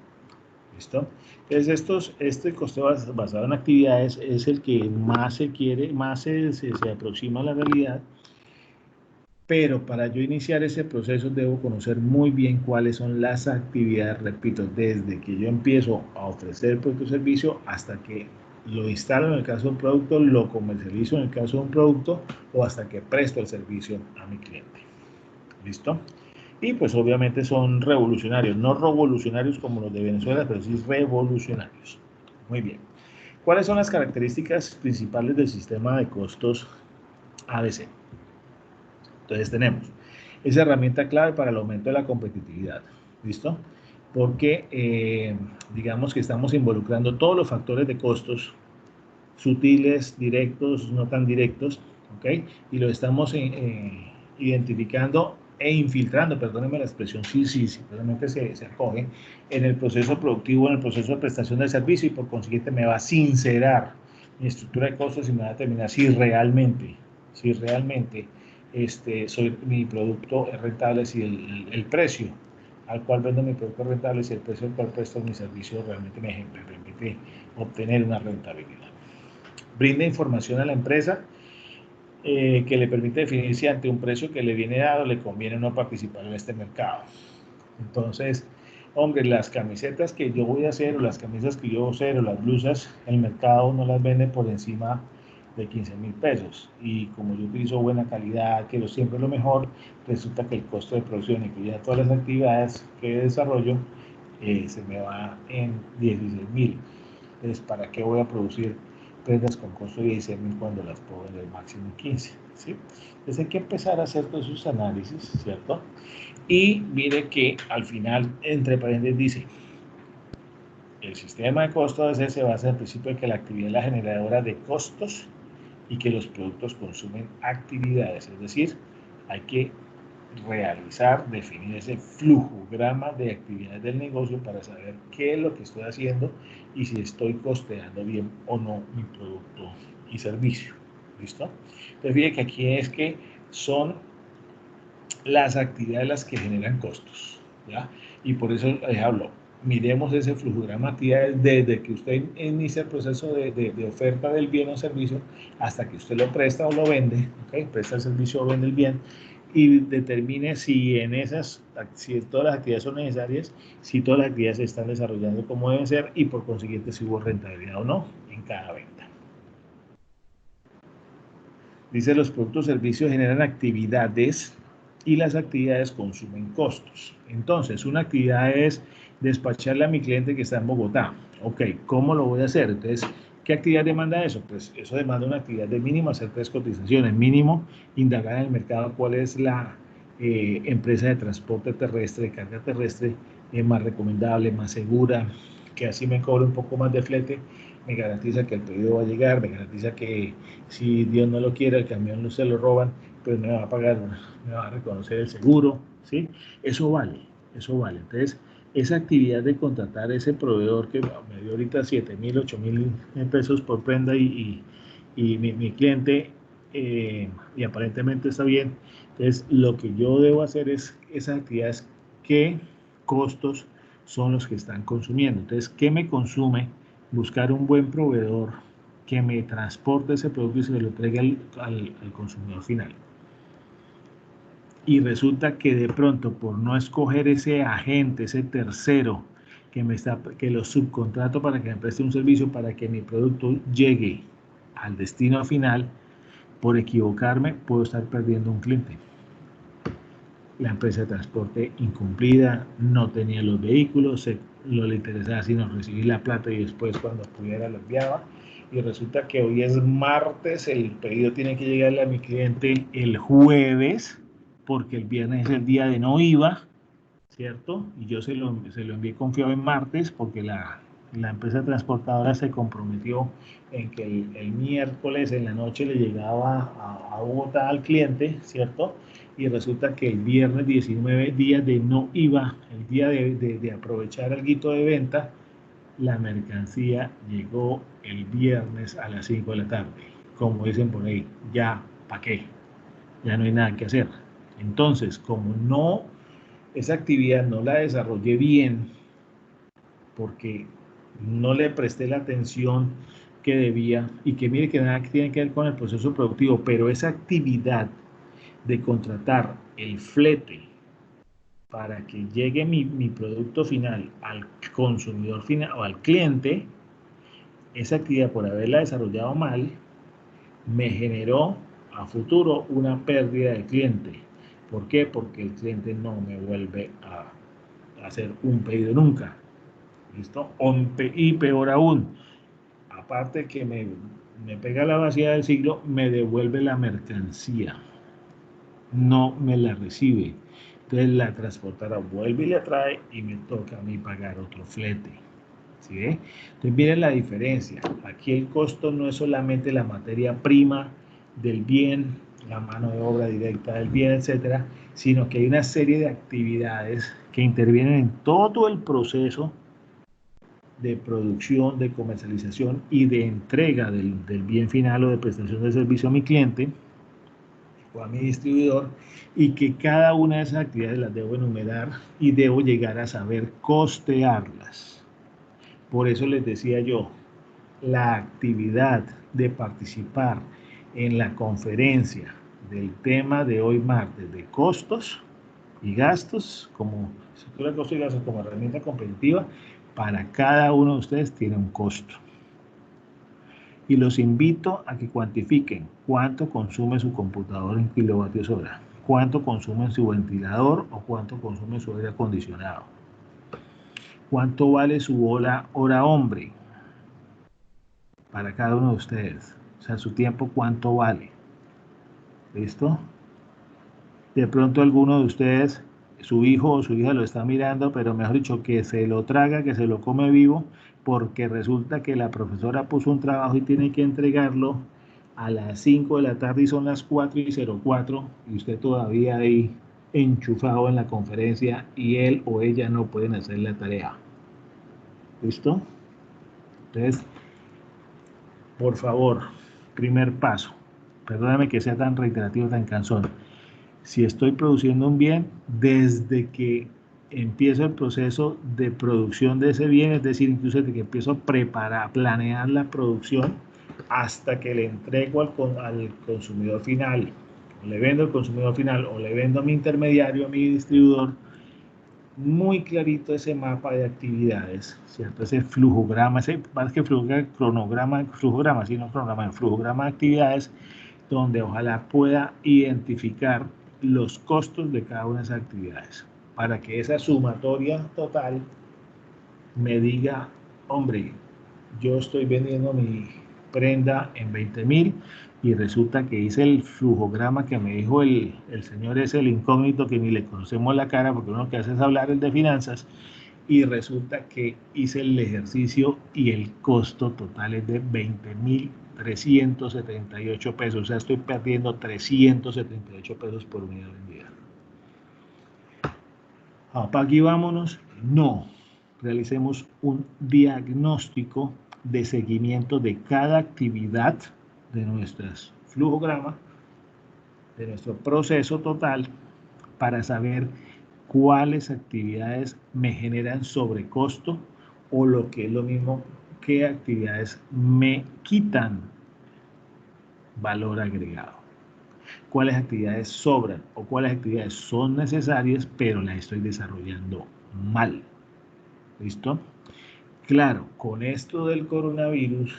¿Listo? Entonces, este costeo basado en actividades es el que más se quiere, más se aproxima a la realidad, pero para yo iniciar ese proceso debo conocer muy bien cuáles son las actividades, repito, desde que yo empiezo a ofrecer el producto o servicio hasta que lo instalo en el caso de un producto, lo comercializo en el caso de un producto o hasta que presto el servicio a mi cliente. ¿Listo? Y pues obviamente son revolucionarios, no revolucionarios como los de Venezuela, pero sí revolucionarios. Muy bien. ¿Cuáles son las características principales del sistema de costos ABC? Entonces tenemos esa herramienta clave para el aumento de la competitividad. ¿Listo? Porque digamos que estamos involucrando todos los factores de costos sutiles, directos, no tan directos, ¿ok? Y lo estamos identificando e infiltrando, perdónenme la expresión, sí, realmente se acoge en el proceso productivo, en el proceso de prestación del servicio y por consiguiente me va a sincerar mi estructura de costos y me va a determinar si realmente mi producto es rentable, si el precio al cual vendo mi producto es rentable, si el precio al cual presto mi servicio realmente me permite obtener una rentabilidad. Brinda información a la empresa que le permite definir si ante un precio que le viene dado le conviene o no participar en este mercado. Entonces, hombre, las camisetas que yo voy a hacer o las camisas que yo voy a hacer o las blusas, el mercado no las vende por encima de 15.000 pesos y como yo utilizo buena calidad, quiero siempre lo mejor, resulta que el costo de producción incluida todas las actividades que desarrollo se me va en 16.000. Entonces, ¿para qué voy a producir prendas con costo de 16.000 cuando las puedo vender máximo 15? ¿Sí? Entonces hay que empezar a hacer todos esos análisis, ¿cierto? Y mire que al final, entre paréntesis, dice, el sistema de costos se basa en el principio de que la actividad es la generadora de costos y que los productos consumen actividades. Es decir, hay que definir ese flujograma de actividades del negocio para saber qué es lo que estoy haciendo y si estoy costeando bien o no mi producto y servicio. ¿Listo? Entonces, fíjense que aquí es que son las actividades las que generan costos, ¿ya? Y por eso les hablo, miremos ese flujograma de actividades desde que usted inicia el proceso de oferta del bien o servicio hasta que usted lo presta o lo vende, ¿okay? Presta el servicio o vende el bien, y determine si si todas las actividades son necesarias, si todas las actividades se están desarrollando como deben ser y por consiguiente si hubo rentabilidad o no en cada venta. Dice, los productos o servicios generan actividades y las actividades consumen costos. Entonces, una actividad es despacharle a mi cliente que está en Bogotá. Ok, ¿cómo lo voy a hacer? Entonces, ¿qué actividad demanda eso? Pues eso demanda una actividad de mínimo hacer 3 cotizaciones. Mínimo, indagar en el mercado cuál es la empresa de transporte terrestre, de carga terrestre, más recomendable, más segura, que así me cobre un poco más de flete, me garantiza que el pedido va a llegar, me garantiza que si Dios no lo quiere, el camión no se lo roban, pues me va a pagar, me va a reconocer el seguro, ¿sí? Eso vale, eso vale. Entonces, esa actividad de contratar ese proveedor que me dio ahorita 7,000, 8,000 pesos por prenda y mi cliente, y aparentemente está bien. Entonces, lo que yo debo hacer es esas actividades, qué costos son los que están consumiendo. Entonces, ¿qué me consume? Buscar un buen proveedor que me transporte ese producto y se lo entregue al consumidor final. Y resulta que de pronto, por no escoger ese agente, ese tercero, que lo subcontrato para que me preste un servicio para que mi producto llegue al destino final, por equivocarme, puedo estar perdiendo un cliente. La empresa de transporte incumplida, no tenía los vehículos, no le interesaba sino recibir la plata y después cuando pudiera lo enviaba. Y resulta que hoy es martes, el pedido tiene que llegarle a mi cliente el jueves, porque el viernes es el día de no IVA, ¿cierto? Y yo se lo envié confiado en martes porque la empresa transportadora se comprometió en que el miércoles en la noche le llegaba a Bogotá al cliente, ¿cierto? Y resulta que el viernes 19, día de no IVA, el día de aprovechar el guito de venta, la mercancía llegó el viernes a las 5 de la tarde. Como dicen por ahí, ya, ¿para qué? Ya no hay nada que hacer. Entonces, como esa actividad no la desarrollé bien, porque no le presté la atención que debía, y que mire que nada tiene que ver con el proceso productivo, pero esa actividad de contratar el flete para que llegue mi producto final al consumidor final o al cliente, esa actividad por haberla desarrollado mal, me generó a futuro una pérdida de cliente. ¿Por qué? Porque el cliente no me vuelve a hacer un pedido nunca. ¿Listo? Y peor aún, aparte que me pega la vacía del siglo, me devuelve la mercancía, no me la recibe. Entonces la transportadora vuelve y la trae y me toca a mí pagar otro flete. ¿Sí ve? Entonces miren la diferencia. Aquí el costo no es solamente la materia prima del bien, la mano de obra directa del bien, etcétera, sino que hay una serie de actividades que intervienen en todo el proceso de producción, de comercialización y de entrega del bien final o de prestación de servicio a mi cliente o a mi distribuidor, y que cada una de esas actividades las debo enumerar y debo llegar a saber costearlas. Por eso les decía yo, la actividad de participar en la conferencia del tema de hoy martes de costos y gastos, como estructura de costos y gastos como herramienta competitiva, para cada uno de ustedes tiene un costo. Y los invito a que cuantifiquen cuánto consume su computador en kilovatios hora, cuánto consume su ventilador o cuánto consume su aire acondicionado, cuánto vale su hora hombre para cada uno de ustedes, o sea, su tiempo cuánto vale. ¿Listo? De pronto alguno de ustedes, su hijo o su hija lo está mirando, pero mejor dicho, que se lo traga, que se lo come vivo, porque resulta que la profesora puso un trabajo y tiene que entregarlo a las 5 de la tarde y son las 4:04 y usted todavía ahí enchufado en la conferencia y él o ella no pueden hacer la tarea. ¿Listo? Entonces, por favor, primer paso, perdóname que sea tan reiterativo, tan cansón. Si estoy produciendo un bien, desde que empiezo el proceso de producción de ese bien, es decir, incluso desde que empiezo a preparar, planear la producción, hasta que le entrego al consumidor final, le vendo al consumidor final o le vendo a mi intermediario, a mi distribuidor, muy clarito ese mapa de actividades, ¿cierto? Ese flujograma, ese más que flujograma, sino cronograma, flujograma de actividades, donde ojalá pueda identificar los costos de cada una de esas actividades, para que esa sumatoria total me diga, hombre, yo estoy vendiendo mi prenda en 20.000 y resulta que hice el flujograma que me dijo el señor ese, el incógnito, que ni le conocemos la cara porque uno que hace es hablar el de finanzas, y resulta que hice el ejercicio y el costo total es de 20.378 pesos, o sea, estoy perdiendo 378 pesos por unidad vendida. ¿Para aquí vámonos? No. Realicemos un diagnóstico de seguimiento de cada actividad de nuestros flujogramas, de nuestro proceso total, para saber cuáles actividades me generan sobrecosto o lo que es lo mismo, qué actividades me quitan valor agregado. Cuáles actividades sobran o cuáles actividades son necesarias, pero las estoy desarrollando mal. ¿Listo? Claro, con esto del coronavirus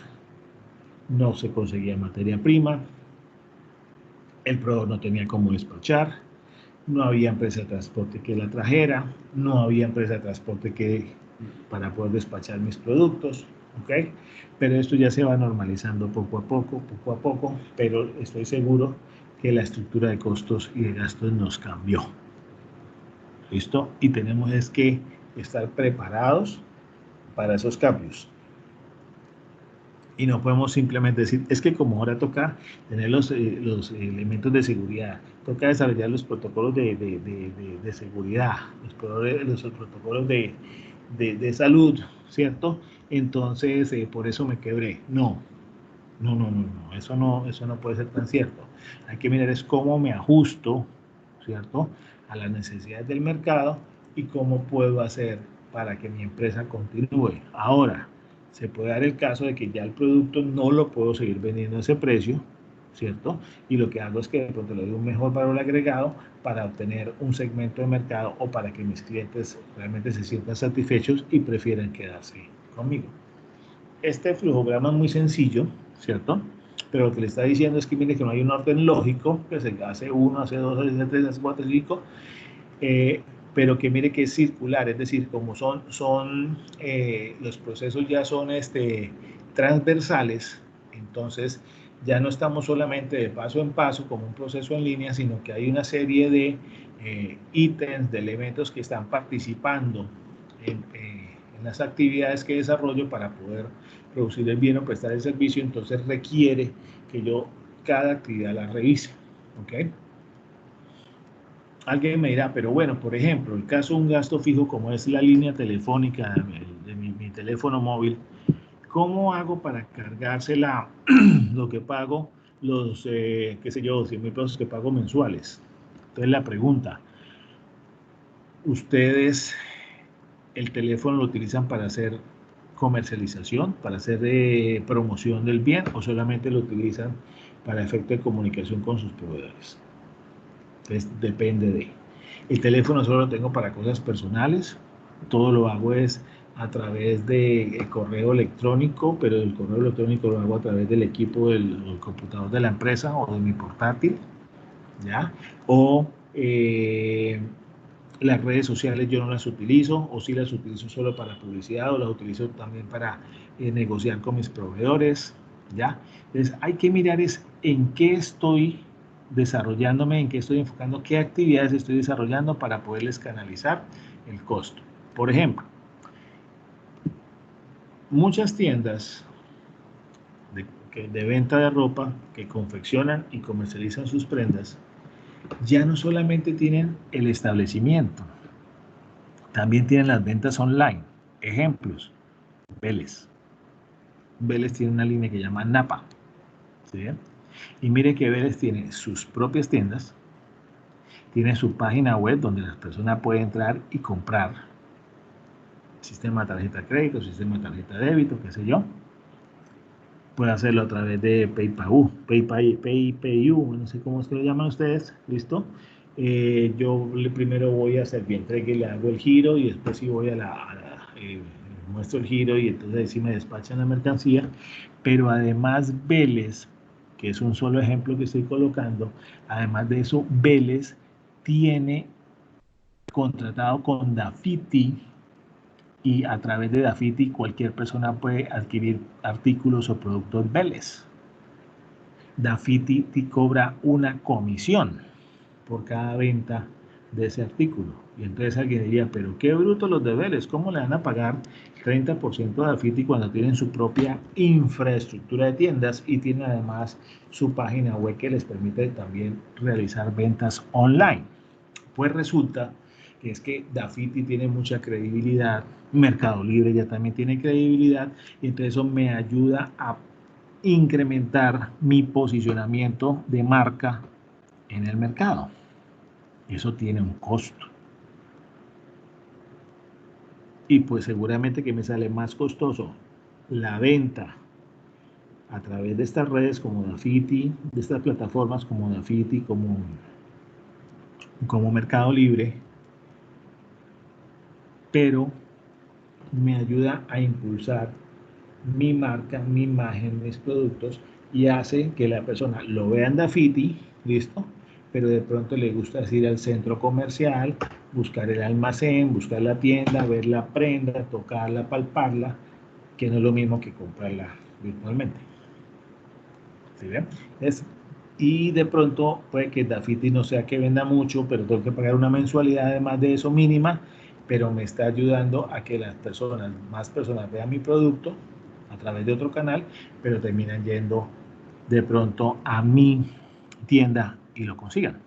no se conseguía materia prima, el proveedor no tenía cómo despachar, no había empresa de transporte que la trajera, no había empresa de transporte para poder despachar mis productos, ¿ok? Pero esto ya se va normalizando poco a poco, pero estoy seguro que la estructura de costos y de gastos nos cambió. ¿Listo? Y tenemos es que estar preparados para esos cambios. Y no podemos simplemente decir, es que como ahora toca tener los elementos de seguridad, toca desarrollar los protocolos de seguridad, los protocolos de salud, ¿cierto? Entonces, por eso me quebré. No, eso no puede ser tan cierto. Hay que mirar es cómo me ajusto, ¿cierto?, a las necesidades del mercado y cómo puedo hacer para que mi empresa continúe. Ahora, se puede dar el caso de que ya el producto no lo puedo seguir vendiendo a ese precio, ¿cierto? Y lo que hago es que de pronto le doy un mejor valor agregado para obtener un segmento de mercado o para que mis clientes realmente se sientan satisfechos y prefieran quedarse conmigo. Este flujograma es muy sencillo, ¿cierto? Pero lo que le está diciendo es que mire que no hay un orden lógico, que se hace 1, hace 2, hace 3, hace 4, hace 5, pero que mire que es circular, es decir, como los procesos ya son transversales, entonces ya no estamos solamente de paso en paso como un proceso en línea, sino que hay una serie de ítems, de elementos que están participando en las actividades que desarrollo para poder producir el bien o prestar el servicio, entonces requiere que yo cada actividad la revise, ¿ok? Alguien me dirá, pero bueno, por ejemplo, el caso de un gasto fijo como es la línea telefónica de mi teléfono móvil, ¿cómo hago para cargársela lo que pago, qué sé yo, 100.000 pesos que pago mensuales? Entonces la pregunta, ¿ustedes el teléfono lo utilizan para hacer comercialización, para hacer promoción del bien o solamente lo utilizan para efecto de comunicación con sus proveedores? Entonces depende de... El teléfono solo lo tengo para cosas personales, todo lo hago es a través de correo electrónico, pero el correo electrónico lo hago a través del equipo del computador de la empresa o de mi portátil, ¿ya? O las redes sociales yo no las utilizo, o si las utilizo solo para publicidad, o las utilizo también para negociar con mis proveedores, ¿ya? Entonces hay que mirar es en qué estoy desarrollándome, en qué estoy enfocando, qué actividades estoy desarrollando para poderles canalizar el costo. Por ejemplo, muchas tiendas de venta de ropa que confeccionan y comercializan sus prendas ya no solamente tienen el establecimiento, también tienen las ventas online. Ejemplos, Vélez. Vélez tiene una línea que se llama Napa, ¿sí? Y mire que Vélez tiene sus propias tiendas, tiene su página web donde la persona puede entrar y comprar. Sistema de tarjeta de crédito, sistema de tarjeta de débito, qué sé yo. Puede hacerlo a través de PayPal, no sé cómo es que lo llaman ustedes, ¿listo? Yo primero voy a Servientrega y le hago el giro y después sí voy muestro el giro y entonces ahí sí me despachan la mercancía. Pero además Vélez, que es un solo ejemplo que estoy colocando, además de eso, Vélez tiene contratado con Dafiti, y a través de Dafiti cualquier persona puede adquirir artículos o productos Vélez. Dafiti te cobra una comisión por cada venta de ese artículo. Y entonces alguien diría, pero qué bruto los de Vélez, ¿cómo le van a pagar 30% a Dafiti cuando tienen su propia infraestructura de tiendas y tienen además su página web que les permite también realizar ventas online? Pues resulta que es que Dafiti tiene mucha credibilidad, Mercado Libre ya también tiene credibilidad, y entonces eso me ayuda a incrementar mi posicionamiento de marca en el mercado. Eso tiene un costo. Y pues seguramente que me sale más costoso la venta a través de estas redes como Dafiti, de estas plataformas como Dafiti, como Mercado Libre, pero me ayuda a impulsar mi marca, mi imagen, mis productos, y hace que la persona lo vea en Dafiti, listo, pero de pronto le gusta ir al centro comercial, buscar el almacén, buscar la tienda, ver la prenda, tocarla, palparla, que no es lo mismo que comprarla virtualmente. ¿Sí ven? Y de pronto puede que Dafiti no sea que venda mucho, pero tengo que pagar una mensualidad además de eso mínima, pero me está ayudando a que más personas vean mi producto a través de otro canal, pero terminan yendo de pronto a mi tienda y lo consigan.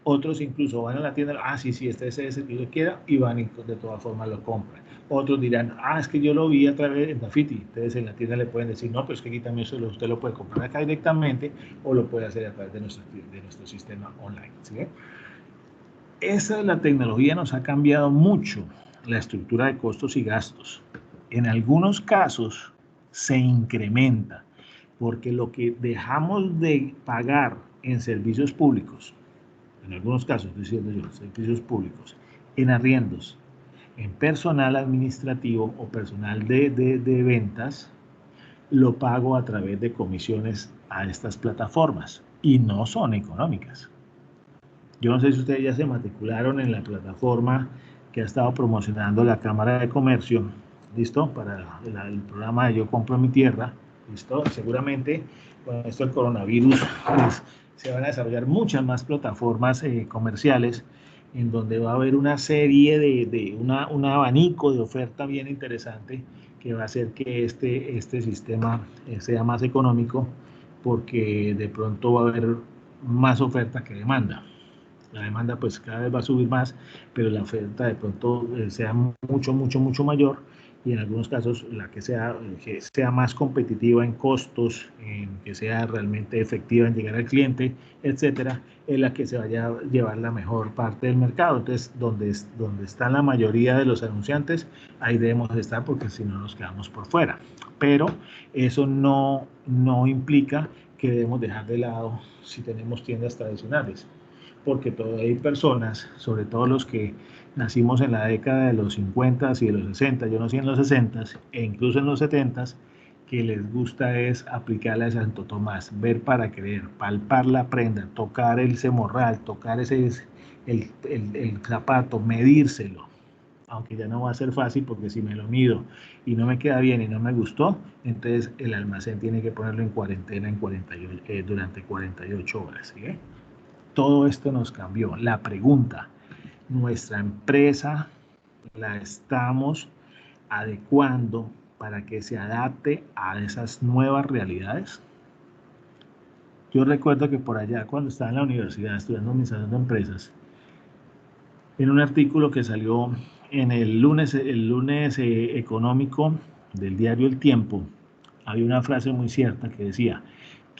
Otros incluso van a la tienda, sí, este es ese que yo quiera, y van y de todas formas lo compran. Otros dirán, es que yo lo vi a través de Dafiti. Entonces en la tienda le pueden decir, no, pero es que aquí también usted lo puede comprar acá directamente o lo puede hacer a través de nuestro sistema online. ¿Sí? Esa la tecnología nos ha cambiado mucho la estructura de costos y gastos. En algunos casos se incrementa porque lo que dejamos de pagar en servicios públicos, en algunos casos, estoy diciendo yo, servicios públicos, en arriendos, en personal administrativo o personal de ventas, lo pago a través de comisiones a estas plataformas y no son económicas. Yo no sé si ustedes ya se matricularon en la plataforma que ha estado promocionando la Cámara de Comercio, ¿listo? Para el programa de Yo Compro Mi Tierra, ¿listo? Seguramente con esto del coronavirus pues, se van a desarrollar muchas más plataformas comerciales en donde va a haber una serie un abanico de oferta bien interesante que va a hacer que este sistema sea más económico porque de pronto va a haber más oferta que demanda. La demanda pues cada vez va a subir más, pero la oferta de pronto sea mucho mayor, y en algunos casos la que sea más competitiva en costos, en que sea realmente efectiva en llegar al cliente, etcétera, es la que se vaya a llevar la mejor parte del mercado. Entonces, donde están la mayoría de los anunciantes, ahí debemos estar porque si no nos quedamos por fuera. Pero eso no implica que debemos dejar de lado si tenemos tiendas tradicionales, porque todavía hay personas, sobre todo los que nacimos en la década de los 50 y de los 60, yo nací en los 60 e incluso en los 70, que les gusta es aplicarla a Santo Tomás, ver para creer, palpar la prenda, tocar el morral, tocar el zapato, medírselo, aunque ya no va a ser fácil porque si me lo mido y no me queda bien y no me gustó, entonces el almacén tiene que ponerlo en cuarentena durante 48 horas, ¿sí? Todo esto nos cambió. La pregunta, ¿nuestra empresa la estamos adecuando para que se adapte a esas nuevas realidades? Yo recuerdo que por allá, cuando estaba en la universidad estudiando administración de empresas, en un artículo que salió en el lunes económico del diario El Tiempo, había una frase muy cierta que decía: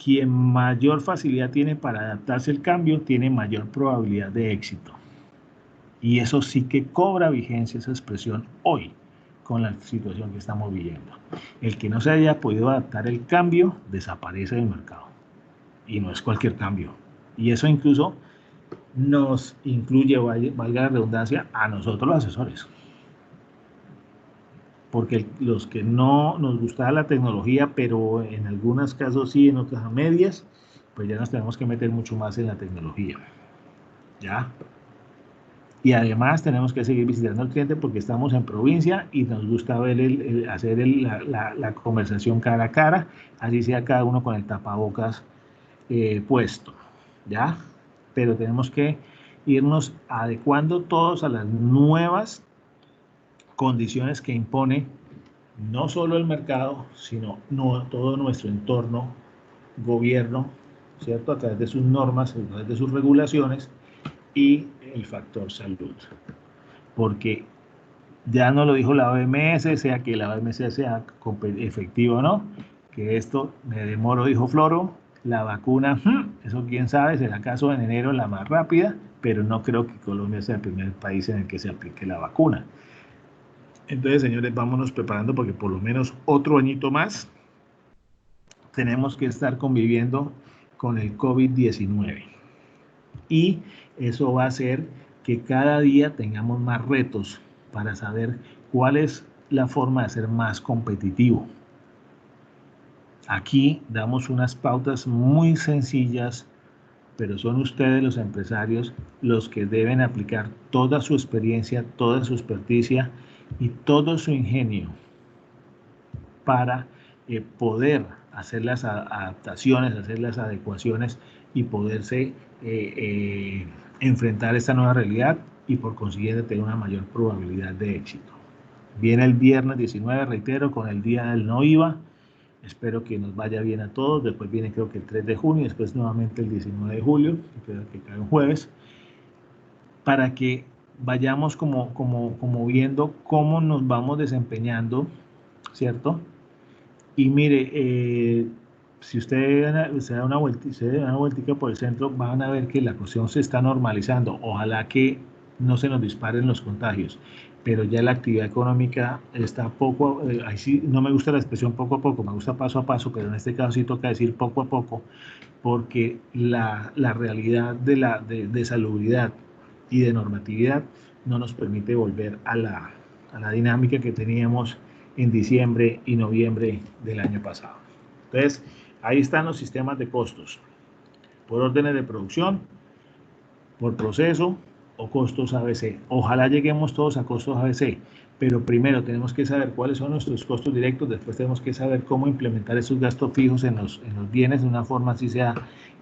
quien mayor facilidad tiene para adaptarse al cambio, tiene mayor probabilidad de éxito. Y eso sí que cobra vigencia, esa expresión, hoy, con la situación que estamos viviendo. El que no se haya podido adaptar al cambio, desaparece del mercado. Y no es cualquier cambio. Y eso incluso nos incluye, valga la redundancia, a nosotros los asesores. Porque los que no nos gusta la tecnología, pero en algunos casos sí, en otras a medias, pues ya nos tenemos que meter mucho más en la tecnología. ¿Ya? Y además tenemos que seguir visitando al cliente porque estamos en provincia y nos gusta ver hacer la conversación cara a cara, así sea cada uno con el tapabocas puesto. ¿Ya? Pero tenemos que irnos adecuando todos a las nuevas condiciones que impone no solo el mercado, sino todo nuestro entorno, gobierno, ¿cierto? A través de sus normas, a través de sus regulaciones y el factor salud. Porque ya no lo dijo la OMS, sea que la OMS sea efectiva o no, que esto me demoro, dijo Floro, la vacuna, eso quién sabe, será acaso en enero la más rápida, pero no creo que Colombia sea el primer país en el que se aplique la vacuna. Entonces, señores, vámonos preparando porque por lo menos otro añito más tenemos que estar conviviendo con el COVID-19. Y eso va a hacer que cada día tengamos más retos para saber cuál es la forma de ser más competitivo. Aquí damos unas pautas muy sencillas, pero son ustedes los empresarios los que deben aplicar toda su experiencia, toda su experticia y todo su ingenio para poder hacer las adaptaciones, hacer las adecuaciones y poderse enfrentar esta nueva realidad y por consiguiente tener una mayor probabilidad de éxito. Viene el viernes 19, reitero, con el día del no IVA. Espero que nos vaya bien a todos. Después viene creo que el 3 de junio, después nuevamente el 19 de julio, que cae un jueves, para que vayamos como viendo cómo nos vamos desempeñando, ¿cierto? Y mire, si usted se da una vueltica por el centro, van a ver que la cuestión se está normalizando. Ojalá que no se nos disparen los contagios, pero ya la actividad económica está ahí sí, no me gusta la expresión poco a poco, me gusta paso a paso, pero en este caso sí toca decir poco a poco, porque la realidad de salubridad y de normatividad no nos permite volver a la dinámica que teníamos en diciembre y noviembre del año pasado. Entonces, ahí están los sistemas de costos, por órdenes de producción, por proceso o costos ABC. Ojalá lleguemos todos a costos ABC, pero primero tenemos que saber cuáles son nuestros costos directos, después tenemos que saber cómo implementar esos gastos fijos en los bienes de una forma así sea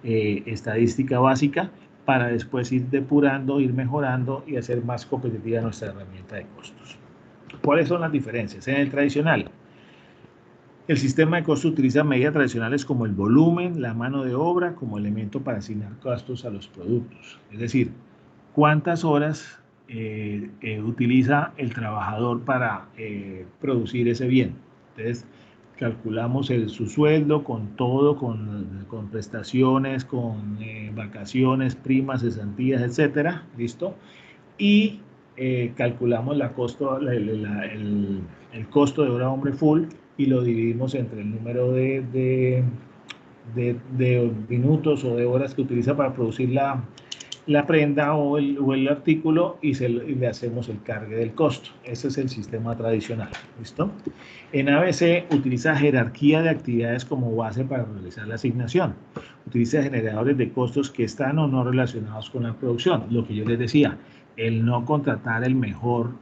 estadística básica, para después ir depurando, ir mejorando y hacer más competitiva nuestra herramienta de costos. ¿Cuáles son las diferencias? En el tradicional, el sistema de costos utiliza medidas tradicionales como el volumen, la mano de obra, como elemento para asignar costos a los productos. Es decir, cuántas horas utiliza el trabajador para producir ese bien. Entonces, calculamos su sueldo con todo, con prestaciones, con vacaciones, primas, cesantías, etcétera. ¿Listo? Y calculamos el costo de hora hombre full y lo dividimos entre el número de minutos o de horas que utiliza para producir la prenda o el artículo y le hacemos el cargue del costo. Ese es el sistema tradicional. ¿Listo? En ABC utiliza jerarquía de actividades como base para realizar la asignación. Utiliza generadores de costos que están o no relacionados con la producción. Lo que yo les decía, el no contratar la mejor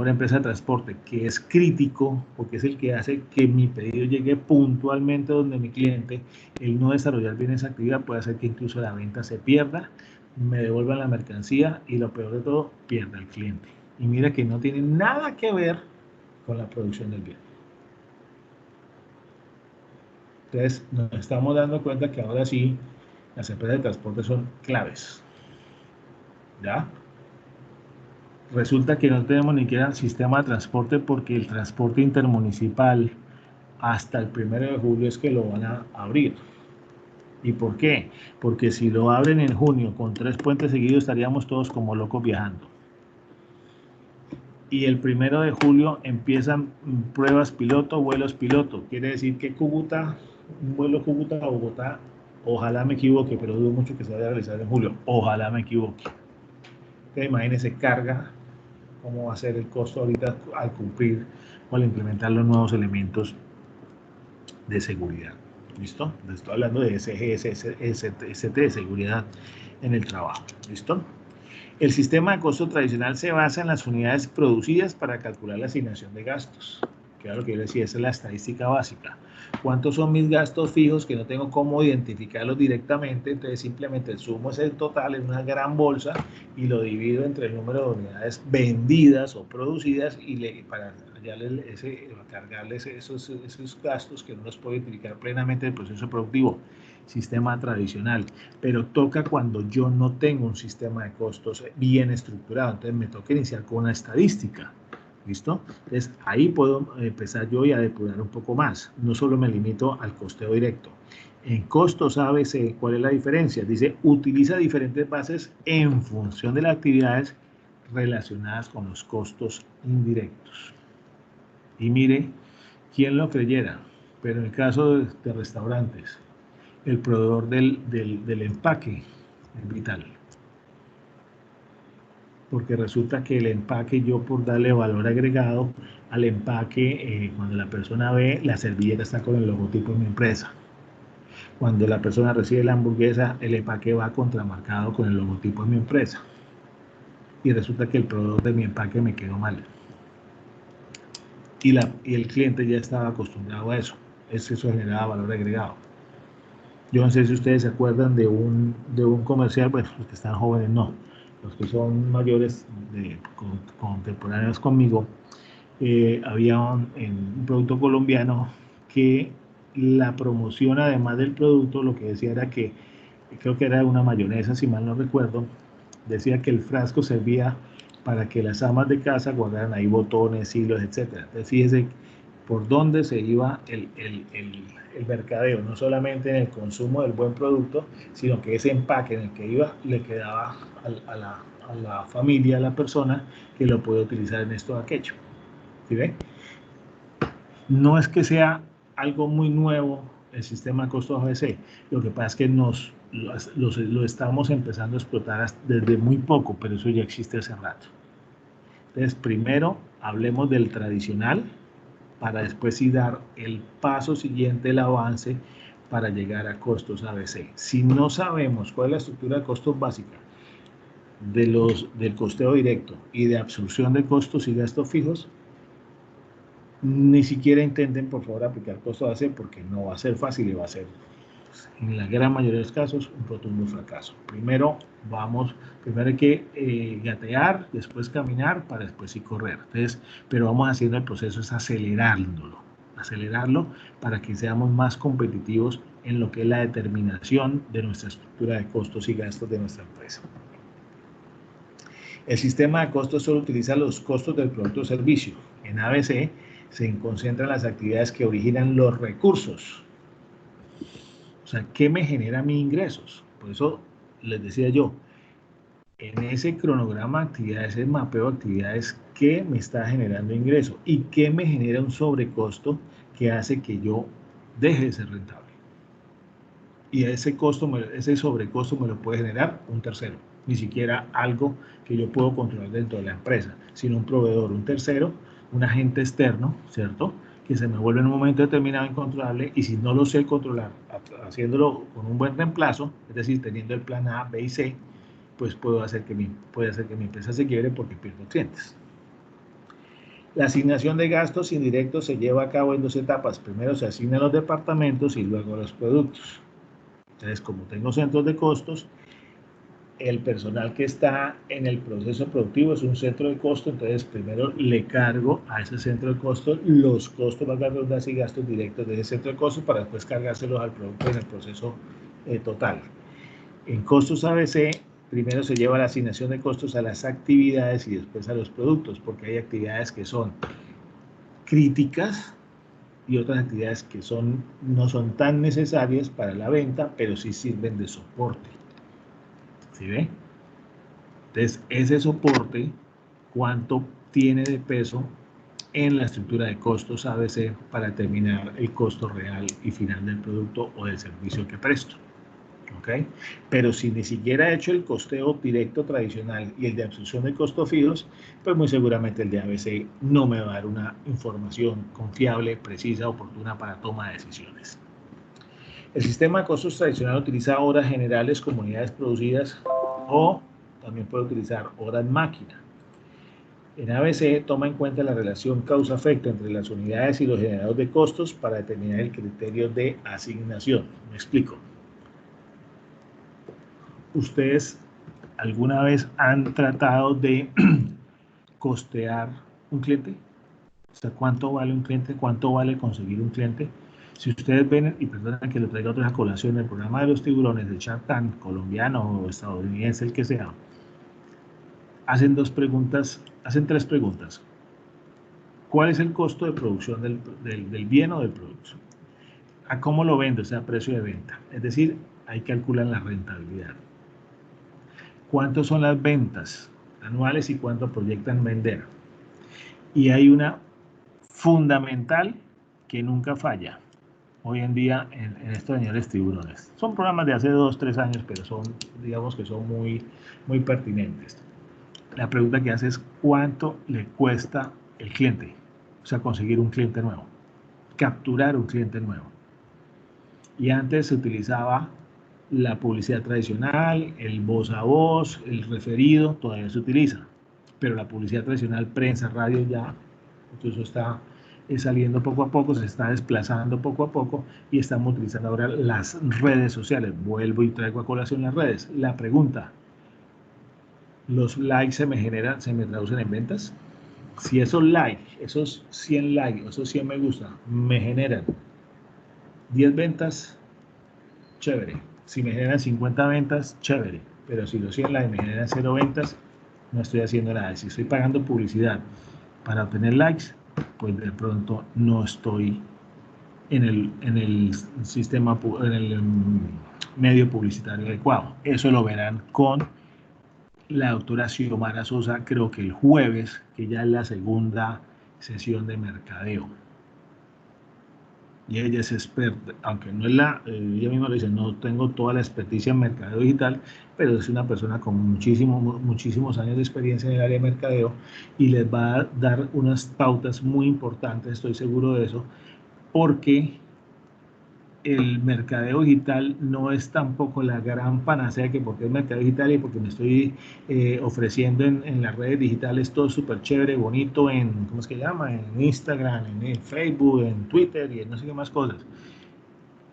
empresa de transporte, que es crítico porque es el que hace que mi pedido llegue puntualmente donde mi cliente, el no desarrollar bien esa actividad puede hacer que incluso la venta se pierda, me devuelvan la mercancía y lo peor de todo, pierda el cliente. Y mira que no tiene nada que ver con la producción del bien. Entonces nos estamos dando cuenta que ahora sí las empresas de transporte son claves. ¿Ya? Resulta que no tenemos ni siquiera sistema de transporte porque el transporte intermunicipal hasta el 1 de julio es que lo van a abrir. ¿Y por qué? Porque si lo abren en junio con 3 puentes seguidos estaríamos todos como locos viajando. Y el 1 de julio empiezan pruebas piloto, vuelos piloto. Quiere decir que Cúcuta, un vuelo Cúcuta a Bogotá, ojalá me equivoque, pero dudo mucho que se vaya a realizar en julio. Ojalá me equivoque. Entonces, imagínense carga, cómo va a ser el costo ahorita al cumplir o al implementar los nuevos elementos de seguridad. ¿Listo? Estoy hablando de ST, de seguridad en el trabajo. ¿Listo? El sistema de costo tradicional se basa en las unidades producidas para calcular la asignación de gastos. Que era lo que yo decía, esa es la estadística básica. ¿Cuántos son mis gastos fijos que no tengo cómo identificarlos directamente? Entonces simplemente el sumo es el total en una gran bolsa y lo divido entre el número de unidades vendidas o producidas y para cargarles esos gastos que no los puedo identificar plenamente del proceso productivo. Sistema tradicional, pero toca cuando yo no tengo un sistema de costos bien estructurado, entonces me toca iniciar con una estadística. ¿Listo? Entonces, ahí puedo empezar yo a depurar un poco más. No solo me limito al costeo directo. En costos ABC, ¿cuál es la diferencia? Dice, utiliza diferentes bases en función de las actividades relacionadas con los costos indirectos. Y mire, ¿quién lo creyera? Pero en el caso de restaurantes, el proveedor del empaque es vital. Porque resulta que el empaque, yo por darle valor agregado al empaque, cuando la persona ve, la servilleta está con el logotipo de mi empresa. Cuando la persona recibe la hamburguesa, el empaque va contramarcado con el logotipo de mi empresa. Y resulta que el proveedor de mi empaque me quedó mal. Y el cliente ya estaba acostumbrado a eso. Eso generaba valor agregado. Yo no sé si ustedes se acuerdan de un comercial, pues los que están jóvenes no. Los que son mayores, contemporáneos conmigo, había un producto colombiano que la promoción, además del producto, lo que decía era que, creo que era una mayonesa, si mal no recuerdo, decía que el frasco servía para que las amas de casa guardaran ahí botones, hilos, etc. Entonces, fíjese por dónde se iba el mercadeo, no solamente en el consumo del buen producto, sino que ese empaque en el que iba le quedaba a la familia, a la persona que lo puede utilizar en esto o aquello. ¿Sí ven? No es que sea algo muy nuevo el sistema de costos ABC, lo que pasa es que lo estamos empezando a explotar desde muy poco, pero eso ya existe hace rato. Entonces, primero hablemos del tradicional, para después sí dar el paso siguiente, el avance, para llegar a costos ABC. Si no sabemos cuál es la estructura de costos básica del costeo directo y de absorción de costos y gastos fijos, ni siquiera intenten, por favor, aplicar costos ABC porque no va a ser fácil y va a ser, en la gran mayoría de los casos, un rotundo fracaso. Primero hay que gatear, después caminar, para después sí correr. Entonces, pero vamos haciendo el proceso, es acelerarlo para que seamos más competitivos en lo que es la determinación de nuestra estructura de costos y gastos de nuestra empresa. El sistema de costos solo utiliza los costos del producto o servicio. En ABC se concentran las actividades que originan los recursos. O sea, ¿qué me genera mis ingresos? Por eso les decía yo, en ese cronograma de actividades, ese mapeo de actividades, ¿qué me está generando ingreso? ¿Y qué me genera un sobrecosto que hace que yo deje de ser rentable? Y ese sobrecosto me lo puede generar un tercero. Ni siquiera algo que yo puedo controlar dentro de la empresa, sino un proveedor, un tercero, un agente externo, ¿cierto?, que se me vuelve en un momento determinado incontrolable, y si no lo sé controlar, haciéndolo con un buen reemplazo, es decir, teniendo el plan A, B y C, pues puede hacer que mi empresa se quiebre porque pierdo clientes. La asignación de gastos indirectos se lleva a cabo en 2 etapas. Primero se asignan los departamentos y luego los productos. Entonces, como tengo centros de costos, el personal que está en el proceso productivo es un centro de costo, entonces primero le cargo a ese centro de costos los costos, valga la redundancia, y gastos directos de ese centro de costos para después cargárselos al producto en el proceso total. En costos ABC, primero se lleva la asignación de costos a las actividades y después a los productos, porque hay actividades que son críticas y otras actividades que no son tan necesarias para la venta, pero sí sirven de soporte. ¿Sí ve? Entonces, ese soporte, ¿cuánto tiene de peso en la estructura de costos ABC para determinar el costo real y final del producto o del servicio que presto? ¿Okay? Pero si ni siquiera he hecho el costeo directo tradicional y el de absorción de costos fijos, pues muy seguramente el de ABC no me va a dar una información confiable, precisa, oportuna para toma de decisiones. El sistema de costos tradicional utiliza horas generales como unidades producidas o también puede utilizar horas máquina. En ABC toma en cuenta la relación causa-efecto entre las unidades y los generadores de costos para determinar el criterio de asignación. Me explico. ¿Ustedes alguna vez han tratado de costear un cliente? O sea, ¿cuánto vale un cliente? ¿Cuánto vale conseguir un cliente? Si ustedes ven, y perdonen que le traiga otra colación, el programa de los tiburones de Shark Tank, colombiano o estadounidense, el que sea, hacen tres preguntas. ¿Cuál es el costo de producción del bien o del producto? ¿A cómo lo vendo? O sea, precio de venta. Es decir, ahí calculan la rentabilidad. ¿Cuántos son las ventas anuales y cuánto proyectan vender? Y hay una fundamental que nunca falla hoy en día en estos señores tiburones. Son programas de hace 2, 3 años, pero son, digamos que son muy, muy pertinentes. La pregunta que hace es ¿cuánto le cuesta el cliente? O sea, conseguir un cliente nuevo, capturar un cliente nuevo. Y antes se utilizaba la publicidad tradicional, el voz a voz, el referido, todavía se utiliza. Pero la publicidad tradicional, prensa, radio ya, incluso está saliendo poco a poco, se está desplazando poco a poco y estamos utilizando ahora las redes sociales. Vuelvo y traigo a colación las redes. La pregunta, ¿los likes se me traducen en ventas? Si esos likes, esos 100 likes, esos 100 me gusta, me generan 10 ventas, chévere. Si me generan 50 ventas, chévere. Pero si los 100 likes me generan 0 ventas, no estoy haciendo nada. Si estoy pagando publicidad para obtener likes, pues de pronto no estoy en el sistema, en el medio publicitario adecuado. Eso lo verán con la doctora Xiomara Sosa, creo que el jueves, que ya es la segunda sesión de mercadeo. Y ella es experta, aunque no es ella misma le dice, no tengo toda la experticia en mercadeo digital, pero es una persona con muchísimos años de experiencia en el área de mercadeo y les va a dar unas pautas muy importantes, estoy seguro de eso, porque el mercadeo digital no es tampoco la gran panacea, que porque es mercadeo digital y porque me estoy ofreciendo en las redes digitales todo súper chévere, bonito, ¿cómo es que llama? En Instagram, en Facebook, en Twitter y en no sé qué más cosas.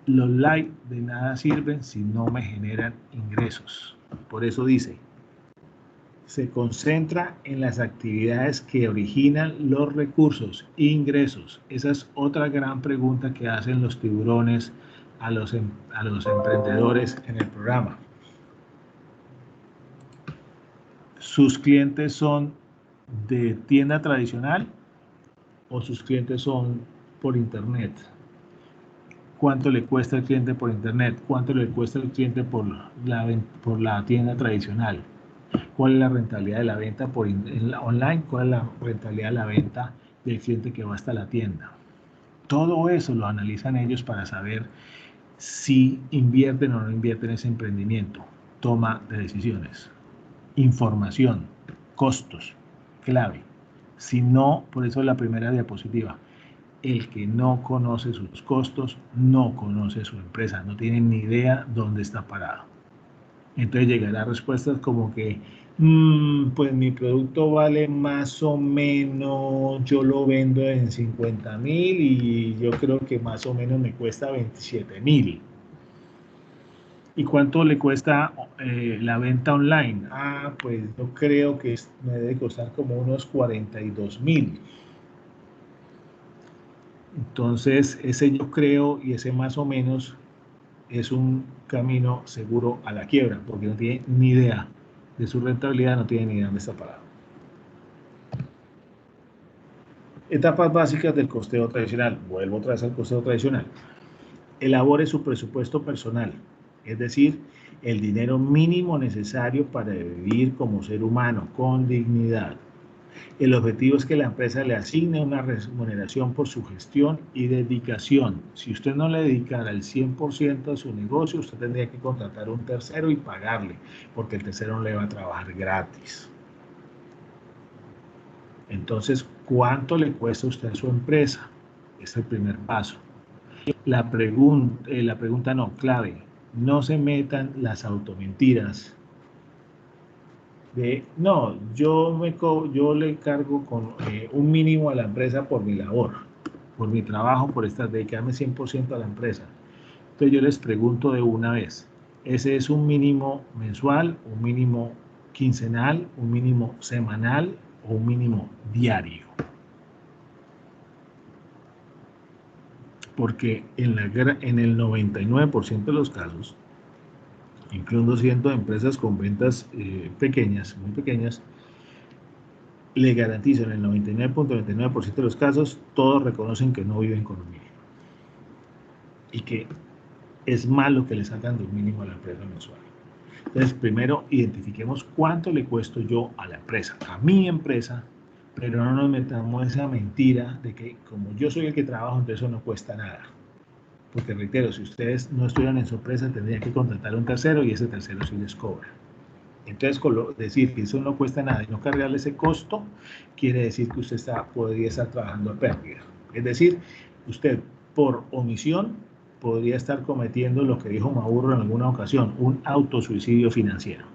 Los likes de nada sirven si no me generan ingresos. Por eso dice, se concentra en las actividades que originan los recursos, ingresos. Esa es otra gran pregunta que hacen los tiburones a los emprendedores en el programa. ¿Sus clientes son de tienda tradicional o sus clientes son por internet? ¿Cuánto le cuesta al cliente por internet? ¿Cuánto le cuesta al cliente por la tienda tradicional? ¿Cuál es la rentabilidad de la venta online? ¿Cuál es la rentabilidad de la venta del cliente que va hasta la tienda? Todo eso lo analizan ellos para saber si invierten o no invierten en ese emprendimiento. Toma de decisiones, información, costos, clave. Si no, por eso la primera diapositiva, el que no conoce sus costos, no conoce su empresa, no tiene ni idea dónde está parado. Entonces llegará respuestas como que, pues mi producto vale más o menos, yo lo vendo en 50.000 y yo creo que más o menos me cuesta 27.000. ¿Y cuánto le cuesta la venta online? Pues yo creo que me debe costar como unos 42.000. Entonces, ese yo creo y ese más o menos es un camino seguro a la quiebra, porque no tiene ni idea de su rentabilidad, no tiene ni idea de dónde está parado. Etapas básicas del costeo tradicional. Vuelvo otra vez al costeo tradicional. Elabore su presupuesto personal, es decir, el dinero mínimo necesario para vivir como ser humano, con dignidad. El objetivo es que la empresa le asigne una remuneración por su gestión y dedicación. Si usted no le dedicara el 100% a su negocio, usted tendría que contratar a un tercero y pagarle, porque el tercero no le va a trabajar gratis. Entonces, ¿cuánto le cuesta a usted a su empresa? Es el primer paso. La pregunta no, clave, no se metan las automentiras de, no, yo le cargo con un mínimo a la empresa por mi labor, por mi trabajo, por dedicarme 100% a la empresa. Entonces yo les pregunto de una vez, ¿ese es un mínimo mensual, un mínimo quincenal, un mínimo semanal o un mínimo diario? Porque en el 99% de los casos, incluso siendo empresas con ventas pequeñas, muy pequeñas, le garantizo en el 99.99% de los casos, todos reconocen que no viven con un mínimo y que es malo que le salgan de un mínimo a la empresa mensual. Entonces, primero identifiquemos cuánto le cuesto yo a la empresa, a mi empresa, pero no nos metamos esa mentira de que como yo soy el que trabajo, entonces eso no cuesta nada. Porque reitero, si ustedes no estuvieran en su empresa, tendrían que contratar a un tercero y ese tercero sí les cobra. Entonces, decir que eso no cuesta nada y no cargarle ese costo, quiere decir que usted podría estar trabajando a pérdida. Es decir, usted por omisión podría estar cometiendo lo que dijo Mauro en alguna ocasión, un autosuicidio financiero.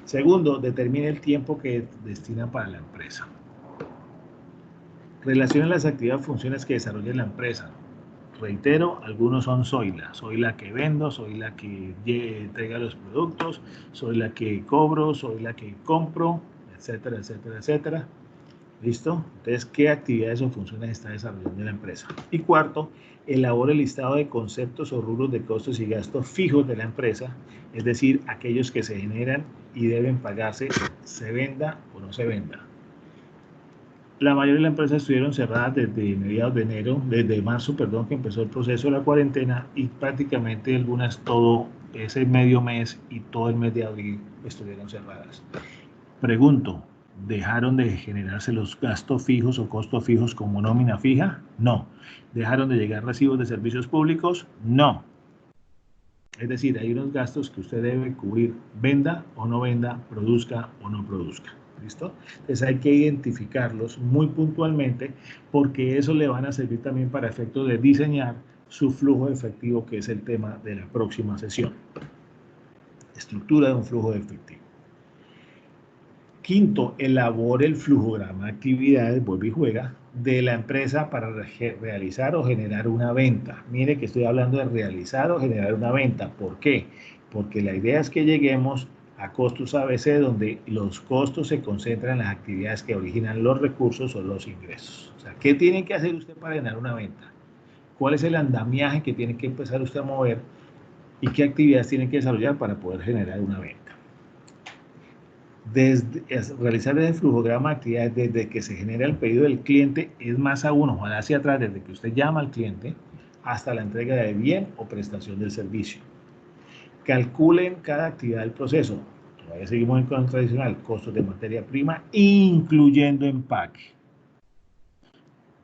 Segundo, determine el tiempo que destina para la empresa. Relacione las actividades y funciones que desarrolla la empresa. Reitero, algunos son soy la que vendo, soy la que entrega los productos, soy la que cobro, soy la que compro, etcétera, etcétera, etcétera. ¿Listo? Entonces, ¿qué actividades o funciones está desarrollando la empresa? Y cuarto, elabore el listado de conceptos o rubros de costos y gastos fijos de la empresa, es decir, aquellos que se generan y deben pagarse, se venda o no se venda. La mayoría de las empresas estuvieron cerradas desde mediados de enero, desde marzo, perdón, que empezó el proceso de la cuarentena y prácticamente algunas todo ese medio mes y todo el mes de abril estuvieron cerradas. Pregunto, ¿dejaron de generarse los gastos fijos o costos fijos como nómina fija? No. ¿Dejaron de llegar recibos de servicios públicos? No. Es decir, hay unos gastos que usted debe cubrir, venda o no venda, produzca o no produzca. ¿Listo? Entonces hay que identificarlos muy puntualmente porque eso le van a servir también para efectos de diseñar su flujo efectivo, que es el tema de la próxima sesión. Estructura de un flujo de efectivo. Quinto, elabore el flujograma de actividades, vuelve y juega, de la empresa para realizar o generar una venta. Mire que estoy hablando de realizar o generar una venta. ¿Por qué? Porque la idea es que lleguemos a costos ABC, donde los costos se concentran en las actividades que originan los recursos o los ingresos. O sea, ¿qué tiene que hacer usted para generar una venta? ¿Cuál es el andamiaje que tiene que empezar usted a mover? ¿Y qué actividades tiene que desarrollar para poder generar una venta? Realizar el flujograma de actividades desde que se genera el pedido del cliente es más aún, ojalá hacia atrás, desde que usted llama al cliente hasta la entrega de bien o prestación del servicio. Calculen cada actividad del proceso. Todavía seguimos en el tradicional, costos de materia prima, incluyendo empaque.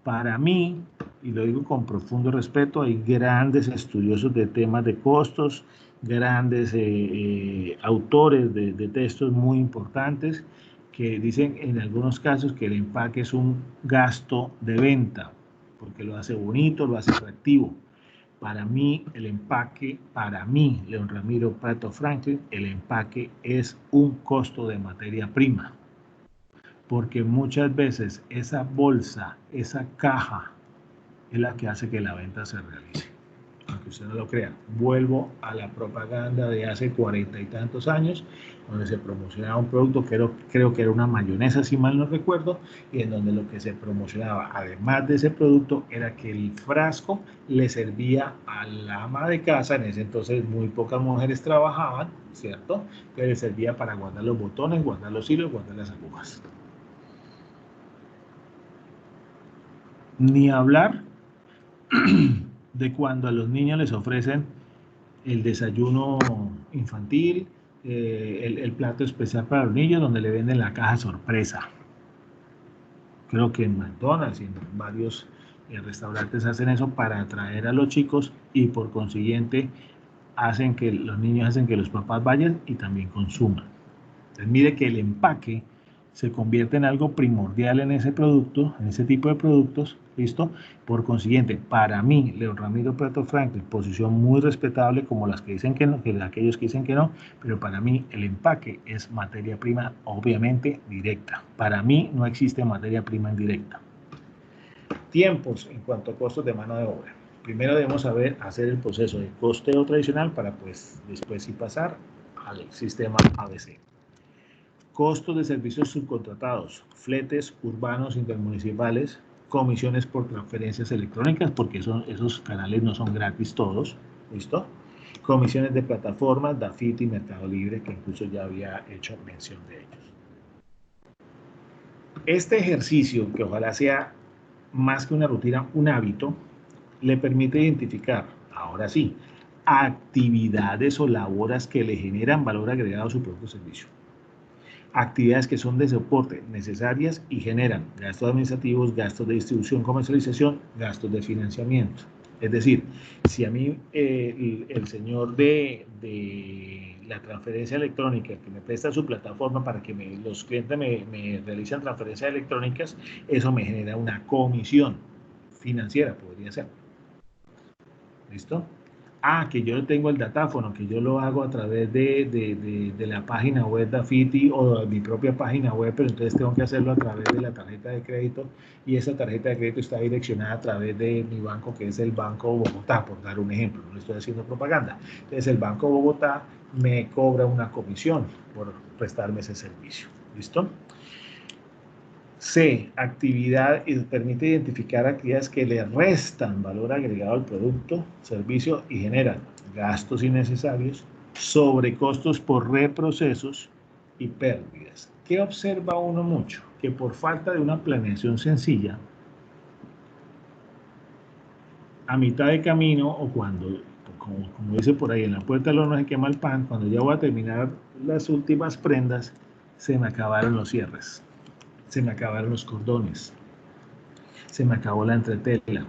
Para mí, y lo digo con profundo respeto, hay grandes estudiosos de temas de costos, grandes autores de textos muy importantes que dicen en algunos casos que el empaque es un gasto de venta, porque lo hace bonito, lo hace atractivo. Para mí, el empaque, para mí, León Ramiro Prato Franklin, el empaque es un costo de materia prima. Porque muchas veces esa bolsa, esa caja, es la que hace que la venta se realice. Aunque usted no lo crea. Vuelvo a la propaganda de hace 40 y tantos años, donde se promocionaba un producto, creo que era una mayonesa, si mal no recuerdo, y en donde lo que se promocionaba, además de ese producto, era que el frasco le servía a la ama de casa. En ese entonces muy pocas mujeres trabajaban, ¿cierto? Que le servía para guardar los botones, guardar los hilos, guardar las agujas. Ni hablar de cuando a los niños les ofrecen el desayuno infantil, el plato especial para los niños, donde le venden la caja sorpresa. Creo que en McDonald's y en varios restaurantes hacen eso para atraer a los chicos y por consiguiente hacen que los niños hacen que los papás vayan y también consuman. Entonces mire que el empaque se convierte en algo primordial en ese producto, en ese tipo de productos, ¿listo? Por consiguiente, para mí, León Ramiro Pratto Franklin, posición muy respetable como las que dicen que no, que aquellos que dicen que no, pero para mí el empaque es materia prima obviamente directa. Para mí no existe materia prima indirecta. Tiempos en cuanto a costos de mano de obra. Primero debemos saber hacer el proceso de costeo tradicional para pues después sí pasar al sistema ABC. Costos de servicios subcontratados, fletes urbanos intermunicipales, comisiones por transferencias electrónicas, porque esos canales no son gratis todos, ¿listo? Comisiones de plataformas, Dafiti y Mercado Libre, que incluso ya había hecho mención de ellos. Este ejercicio, que ojalá sea más que una rutina, un hábito, le permite identificar, ahora sí, actividades o labores que le generan valor agregado a su producto o servicio. Actividades que son de soporte necesarias y generan gastos administrativos, gastos de distribución, comercialización, gastos de financiamiento. Es decir, si a mí el señor de la transferencia electrónica que me presta su plataforma para que los clientes me realicen transferencias electrónicas, eso me genera una comisión financiera, podría ser. ¿Listo? Que yo tengo el datáfono, que yo lo hago a través de la página web de Dafiti o de mi propia página web, pero entonces tengo que hacerlo a través de la tarjeta de crédito y esa tarjeta de crédito está direccionada a través de mi banco, que es el Banco Bogotá, por dar un ejemplo, no estoy haciendo propaganda. Entonces el Banco Bogotá me cobra una comisión por prestarme ese servicio. ¿Listo? C, actividad, y permite identificar actividades que le restan valor agregado al producto, servicio y generan gastos innecesarios, sobrecostos por reprocesos y pérdidas. ¿Qué observa uno mucho? Que por falta de una planeación sencilla, a mitad de camino o cuando, como dice por ahí, en la puerta del horno se quema el pan, cuando ya voy a terminar las últimas prendas, se me acabaron los cierres. Se me acabaron los cordones, se me acabó la entretela,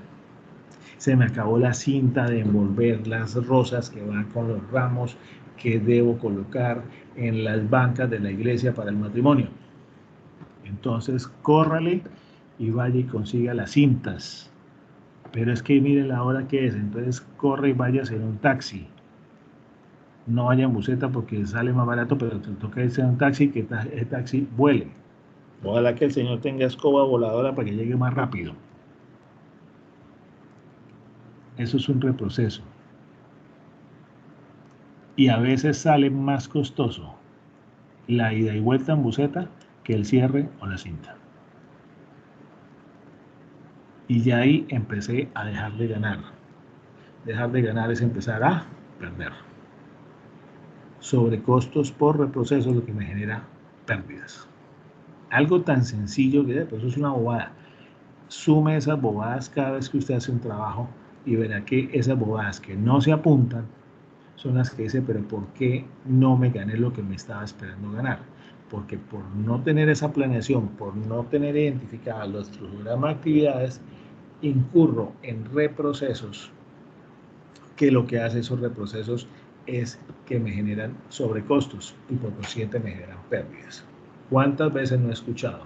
se me acabó la cinta de envolver las rosas que van con los ramos que debo colocar en las bancas de la iglesia para el matrimonio. Entonces, córrale y vaya y consiga las cintas. Pero es que mire la hora que es, entonces corre y vaya a hacer un taxi. No vaya en buseta porque sale más barato, pero te toca irse en un taxi, que el taxi vuele. Ojalá que el Señor tenga escoba voladora para que llegue más rápido. Eso es un reproceso. Y a veces sale más costoso la ida y vuelta en buseta que el cierre o la cinta. Y ya ahí empecé a dejar de ganar. Dejar de ganar es empezar a perder. Sobrecostos por reproceso es lo que me genera pérdidas. Algo tan sencillo que pues eso es una bobada. Sume esas bobadas cada vez que usted hace un trabajo y verá que esas bobadas que no se apuntan son las que dice, pero ¿por qué no me gané lo que me estaba esperando ganar? Porque por no tener esa planeación, por no tener identificadas los programas de actividades, incurro en reprocesos que lo que hace esos reprocesos es que me generan sobrecostos y por consiguiente me generan pérdidas. ¿Cuántas veces no he escuchado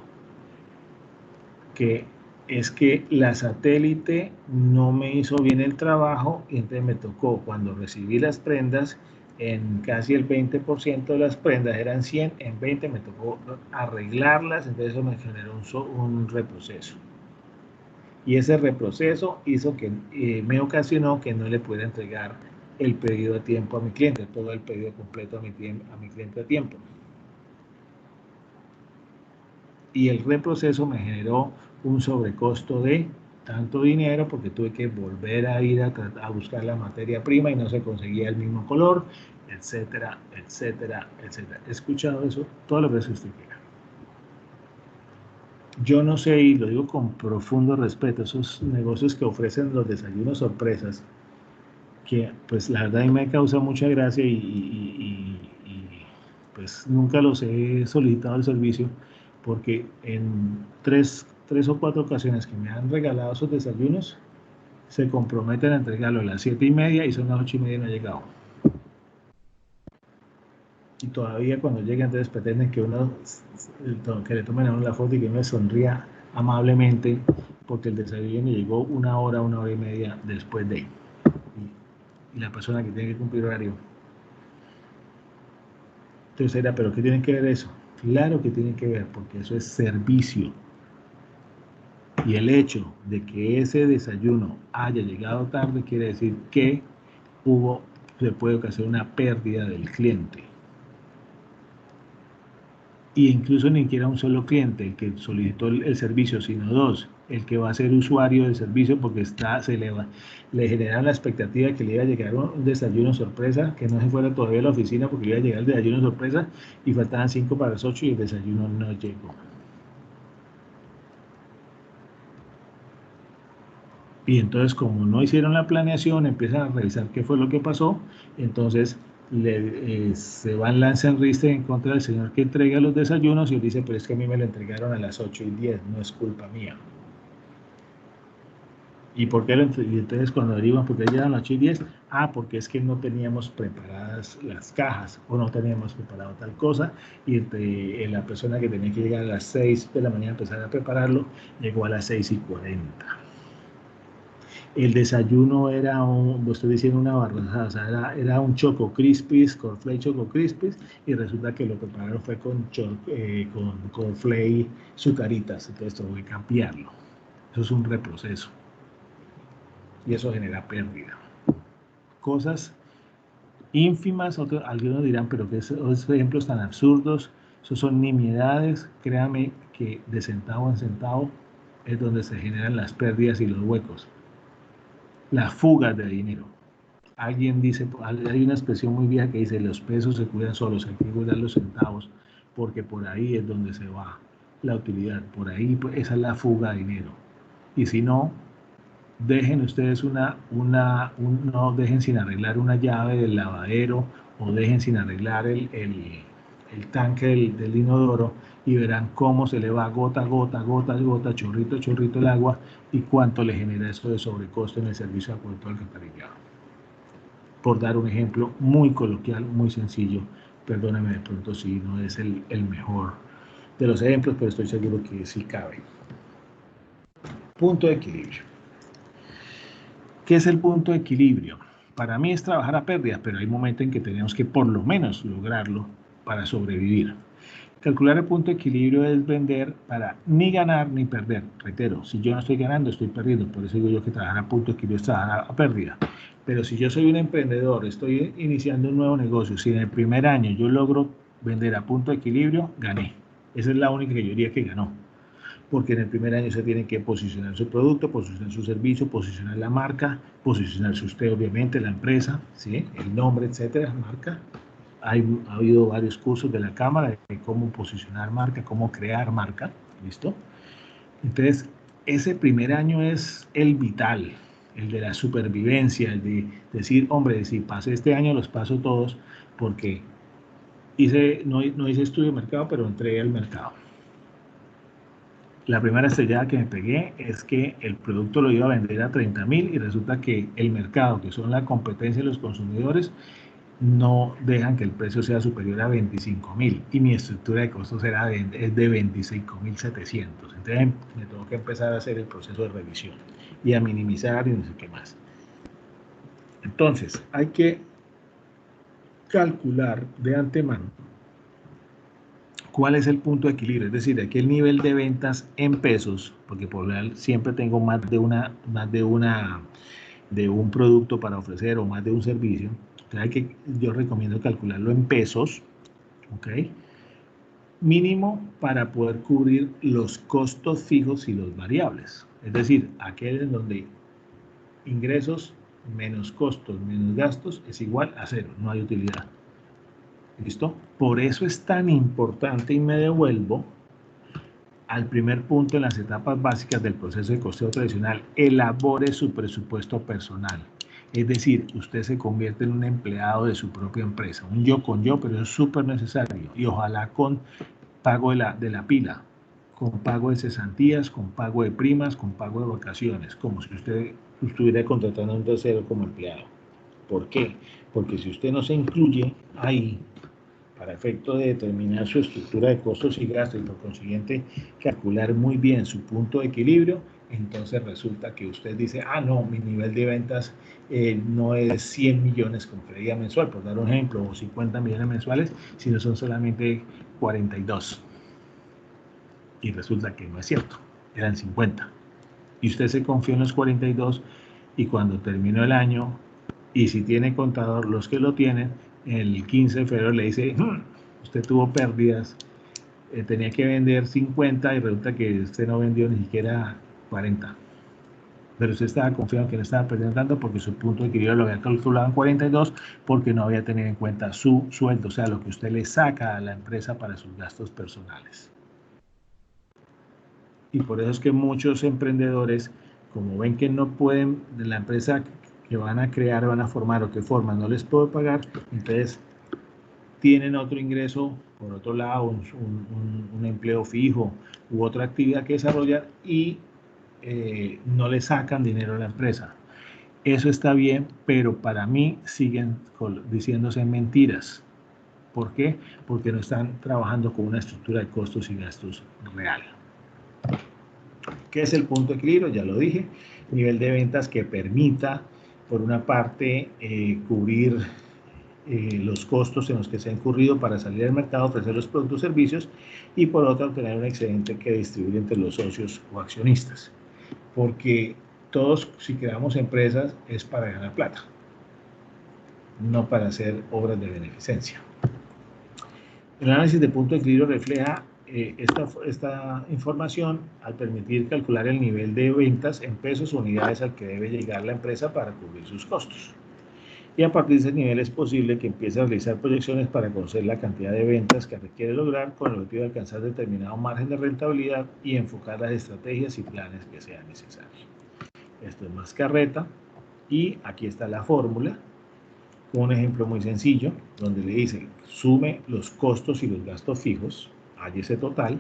que es que la satélite no me hizo bien el trabajo y entonces me tocó, cuando recibí las prendas, en casi el 20% de las prendas eran 100, en 20 me tocó arreglarlas, entonces eso me generó un reproceso. Y ese reproceso hizo que me ocasionó que no le pudiera entregar el pedido a tiempo a mi cliente, todo el pedido completo a mi cliente a tiempo. Y el reproceso me generó un sobrecosto de tanto dinero porque tuve que volver a ir a buscar la materia prima y no se conseguía el mismo color, etcétera, etcétera, etcétera. He escuchado eso todas las veces que usted quiera. Yo no sé, y lo digo con profundo respeto, esos negocios que ofrecen los desayunos sorpresas, que pues la verdad a mí me causa mucha gracia pues nunca los he solicitado el servicio porque en tres o cuatro ocasiones que me han regalado esos desayunos se comprometen a entregarlo a las 7:30 y son las 8:30 y no ha llegado. Y todavía cuando llega entonces pretenden que uno que le tomen a uno la foto y que uno le sonría amablemente porque el desayuno llegó una hora y media después de y la persona que tiene que cumplir horario. Entonces era, pero ¿qué tiene que ver eso? Claro que tiene que ver porque eso es servicio. Y el hecho de que ese desayuno haya llegado tarde quiere decir que se puede ocasionar una pérdida del cliente. Y incluso ni siquiera un solo cliente el que solicitó el servicio, sino dos, el que va a ser usuario del servicio porque le generaron la expectativa de que le iba a llegar un desayuno sorpresa, que no se fuera todavía a la oficina porque le iba a llegar el desayuno sorpresa y faltaban 5 para las 8 y el desayuno no llegó. Y entonces, como no hicieron la planeación, empiezan a revisar qué fue lo que pasó. Entonces, se van lanzan riste en contra del señor que entrega los desayunos y él dice, pero es que a mí me lo entregaron a las 8:10, no es culpa mía. ¿Y por qué y entonces cuando derivan, por qué llegan a las 8:10? Ah, porque es que no teníamos preparadas las cajas o no teníamos preparado tal cosa y la persona que tenía que llegar a las 6 de la mañana a empezar a prepararlo, llegó a las 6:40. El desayuno era estoy diciendo una barrajada, o sea, era un Choco Crispies, Cornflake Choco Crispies, y resulta que lo prepararon fue con Cornflake Zucaritas, entonces tuvo que cambiarlo. Eso es un reproceso y eso genera pérdida. Cosas ínfimas, algunos dirán, pero que esos ejemplos tan absurdos, esos son nimiedades, créame que de centavo en centavo es donde se generan las pérdidas y los huecos. Las fugas de dinero. Alguien dice, hay una expresión muy vieja que dice, los pesos se cuidan solos, hay que cuidar los centavos, porque por ahí es donde se va la utilidad, por ahí esa es la fuga de dinero. Y si no, dejen ustedes no dejen sin arreglar una llave del lavadero o dejen sin arreglar el tanque del inodoro y verán cómo se le va gota, chorrito, chorrito el agua y cuánto le genera eso de sobrecosto en el servicio de acueducto alcantarillado. Por dar un ejemplo muy coloquial, muy sencillo, perdóneme de pronto si no es el mejor de los ejemplos, pero estoy seguro que sí cabe. Punto de equilibrio. ¿Qué es el punto de equilibrio? Para mí es trabajar a pérdidas, pero hay momentos en que tenemos que por lo menos lograrlo para sobrevivir. Calcular el punto de equilibrio es vender para ni ganar ni perder. Reitero, si yo no estoy ganando, estoy perdiendo. Por eso digo yo que trabajar a punto de equilibrio es trabajar a pérdida. Pero si yo soy un emprendedor, estoy iniciando un nuevo negocio, si en el primer año yo logro vender a punto de equilibrio, gané. Esa es la única que yo diría que ganó. Porque en el primer año se tiene que posicionar su producto, posicionar su servicio, posicionar la marca, posicionarse usted obviamente, la empresa, ¿sí? El nombre, etcétera, marca. Ha habido varios cursos de la Cámara de cómo posicionar marca, cómo crear marca, ¿listo? Entonces, ese primer año es el vital, el de la supervivencia, el de decir, hombre, si pasé este año los paso todos, porque no hice estudio de mercado, pero entré al mercado. La primera estrellada que me pegué es que el producto lo iba a vender a 30.000 y resulta que el mercado, que son la competencia de los consumidores, no dejan que el precio sea superior a 25.000 y mi estructura de costos es de 26.700. Entonces me tengo que empezar a hacer el proceso de revisión y a minimizar y no sé qué más. Entonces hay que calcular de antemano cuál es el punto de equilibrio, es decir, aquí el nivel de ventas en pesos, porque por lo general siempre tengo más de un producto para ofrecer o más de un servicio. Entonces yo recomiendo calcularlo en pesos, ¿ok? Mínimo para poder cubrir los costos fijos y los variables. Es decir, aquel en donde ingresos menos costos menos gastos es igual a cero, no hay utilidad. ¿Listo? Por eso es tan importante, y me devuelvo, al primer punto en las etapas básicas del proceso de costeo tradicional, elabore su presupuesto personal. Es decir, usted se convierte en un empleado de su propia empresa, un yo con yo, pero es súper necesario, y ojalá con pago de la pila, con pago de cesantías, con pago de primas, con pago de vacaciones, como si usted estuviera contratando a un tercero como empleado. ¿Por qué? Porque si usted no se incluye ahí, para efecto de determinar su estructura de costos y gastos y por consiguiente calcular muy bien su punto de equilibrio, entonces resulta que usted dice, ah, no, mi nivel de ventas no es 100 millones como creía mensual, por dar un ejemplo, o 50 millones mensuales, sino son solamente 42. Y resulta que no es cierto, eran 50. Y usted se confió en los 42 y cuando terminó el año, y si tiene contador, los que lo tienen, el 15 de febrero le dice, usted tuvo pérdidas, tenía que vender 50 y resulta que usted no vendió ni siquiera 40. Pero usted estaba confiado que no estaba perdiendo tanto porque su punto de equilibrio lo había calculado en 42 porque no había tenido en cuenta su sueldo, o sea, lo que usted le saca a la empresa para sus gastos personales. Y por eso es que muchos emprendedores, como ven que no pueden, de la empresa que van a crear, van a formar o que forman, no les puedo pagar, entonces tienen otro ingreso, por otro lado, un empleo fijo u otra actividad que desarrollar y no le sacan dinero a la empresa. Eso está bien, pero para mí siguen diciéndose mentiras. ¿Por qué? Porque no están trabajando con una estructura de costos y gastos real. ¿Qué es el punto de equilibrio? Ya lo dije, nivel de ventas que permita, por una parte, cubrir los costos en los que se ha incurrido para salir al mercado, ofrecer los productos y servicios, y por otra, obtener un excedente que distribuir entre los socios o accionistas. Porque todos, si creamos empresas, es para ganar plata, no para hacer obras de beneficencia. El análisis de punto de equilibrio refleja esta información al permitir calcular el nivel de ventas en pesos o unidades al que debe llegar la empresa para cubrir sus costos. Y a partir de ese nivel es posible que empiece a realizar proyecciones para conocer la cantidad de ventas que requiere lograr con el objetivo de alcanzar determinado margen de rentabilidad y enfocar las estrategias y planes que sean necesarios. Esto es más carreta y aquí está la fórmula. Un ejemplo muy sencillo, donde le dice, sume los costos y los gastos fijos, hay ese total,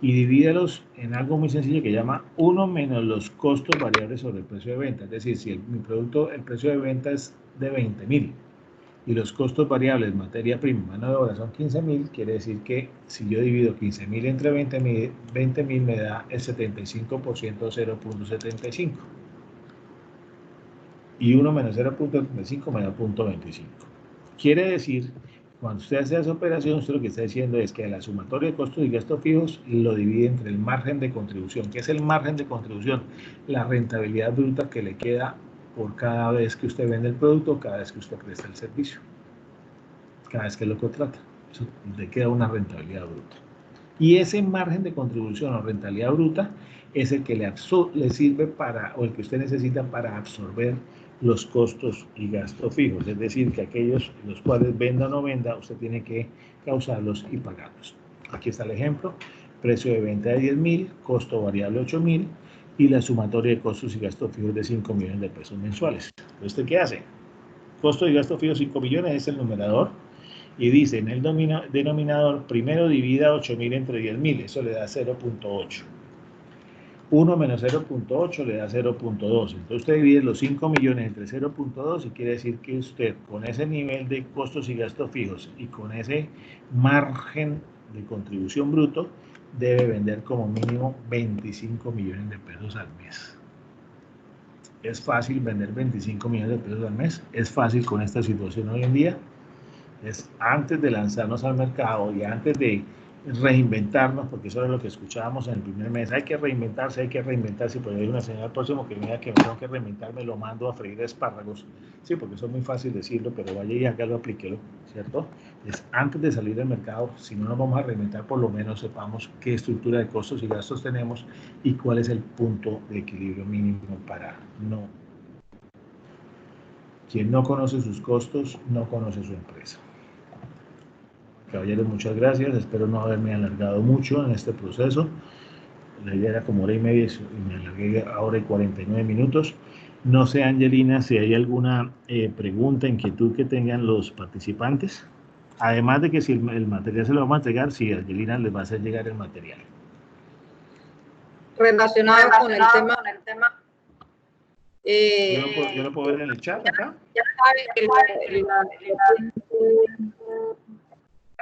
y divídelos en algo muy sencillo que llama 1 menos los costos variables sobre el precio de venta. Es decir, si mi producto, el precio de venta es de 20.000 y los costos variables, materia prima, mano de obra son 15.000, quiere decir que si yo divido 15.000 entre 20.000 me da el 75%, 0.75. Y 1 menos 0.35 me da 0.25. Quiere decir, cuando usted hace esa operación, usted lo que está diciendo es que la sumatoria de costos y gastos fijos lo divide entre el margen de contribución. ¿Qué es el margen de contribución? La rentabilidad bruta que le queda por cada vez que usted vende el producto, cada vez que usted presta el servicio, cada vez que lo contrata. Eso le queda una rentabilidad bruta. Y ese margen de contribución o rentabilidad bruta es el que le sirve para, o el que usted necesita para absorber los costos y gastos fijos. Es decir, que aquellos los cuales venda o no venda, usted tiene que causarlos y pagarlos. Aquí está el ejemplo. Precio de venta de 10.000, costo variable 8.000 y la sumatoria de costos y gastos fijos de 5 millones de pesos mensuales. ¿Usted qué hace? Costo y gasto fijos 5 millones es el numerador. Y dice, en el denominador, primero divida 8.000 entre 10.000, eso le da 0.8. 1 menos 0.8 le da 0.2. Entonces usted divide los 5 millones entre 0.2 y quiere decir que usted con ese nivel de costos y gastos fijos y con ese margen de contribución bruto debe vender como mínimo 25 millones de pesos al mes. ¿Es fácil vender 25 millones de pesos al mes? ¿Es fácil con esta situación hoy en día? Es antes de lanzarnos al mercado y antes de reinventarnos, porque eso es lo que escuchábamos en el primer mes, hay que reinventarse, pues hay una señal próximo que mira que me tengo que reinventarme, lo mando a freír espárragos, sí, porque eso es muy fácil decirlo, pero vaya y acá lo apliquélo, ¿cierto? Es antes de salir del mercado, si no nos vamos a reinventar, por lo menos sepamos qué estructura de costos y gastos tenemos y cuál es el punto de equilibrio mínimo para no. Quien no conoce sus costos, no conoce su empresa. Caballeros, muchas gracias. Espero no haberme alargado mucho en este proceso. la idea era como hora y media y me alargué a hora y 49 minutos. No sé, Angelina, si hay alguna pregunta, inquietud que tengan los participantes. Además de que si el material se lo vamos a entregar, si Angelina les va a hacer llegar el material. Relacionado con el tema. Yo lo puedo ver en el chat acá. Ya saben que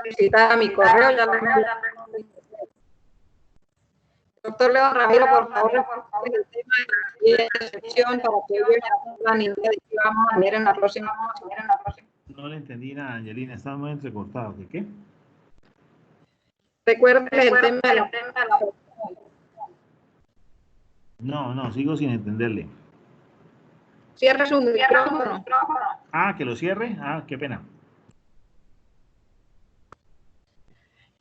visitar a mi correo. Doctor León Ramiro, por favor, el tema de la excepción para que ellos ya tengan idea de qué vamos a ver en la próxima. No le entendí nada, Angelina, estaba muy entrecortado. ¿De qué? Recuerden el tema de la... No, sigo sin entenderle. Cierre su micrófono. Ah, que lo cierre. Ah, qué pena.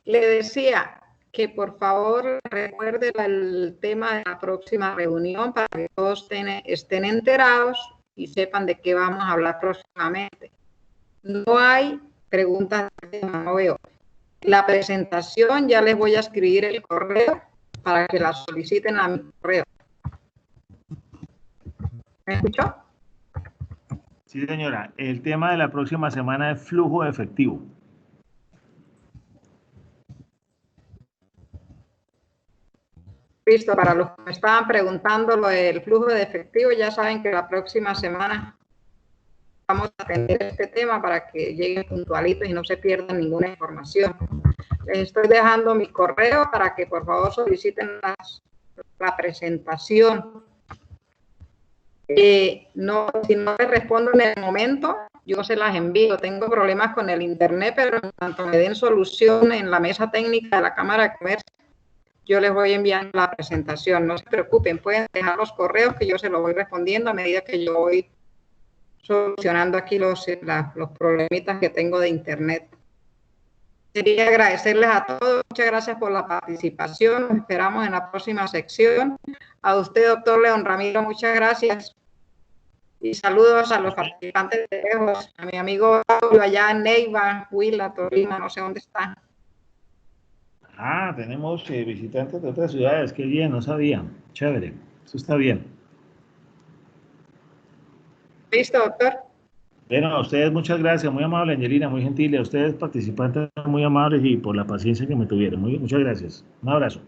Le decía que por favor recuerde el tema de la próxima reunión para que todos estén enterados y sepan de qué vamos a hablar próximamente. No hay preguntas de tema, no veo. La presentación ya les voy a escribir el correo para que la soliciten a mi correo. ¿Me escuchó? Sí, señora. El tema de la próxima semana es flujo de efectivo. Listo, para los que me estaban preguntando lo del flujo de efectivo, ya saben que la próxima semana vamos a atender este tema para que lleguen puntualitos y no se pierdan ninguna información. Les estoy dejando mi correo para que por favor soliciten la presentación. Si no les respondo en el momento, yo se las envío. Tengo problemas con el internet, pero en cuanto me den solución en la mesa técnica de la Cámara de Comercio, yo les voy enviando la presentación. No se preocupen, pueden dejar los correos que yo se los voy respondiendo a medida que yo voy solucionando aquí los problemitas que tengo de internet. Quería agradecerles a todos. Muchas gracias por la participación. Nos esperamos en la próxima sección. A usted, doctor León Ramiro, muchas gracias. Y saludos a los participantes de lejos, a mi amigo allá en Neiva, Huila, Tolima, no sé dónde están. Ah, tenemos visitantes de otras ciudades. Qué bien, no sabía. Chévere, eso está bien. ¿Listo, doctor? Bueno, a ustedes muchas gracias, muy amable, Angelina, muy gentil. A ustedes participantes muy amables y por la paciencia que me tuvieron. Muchas gracias. Un abrazo.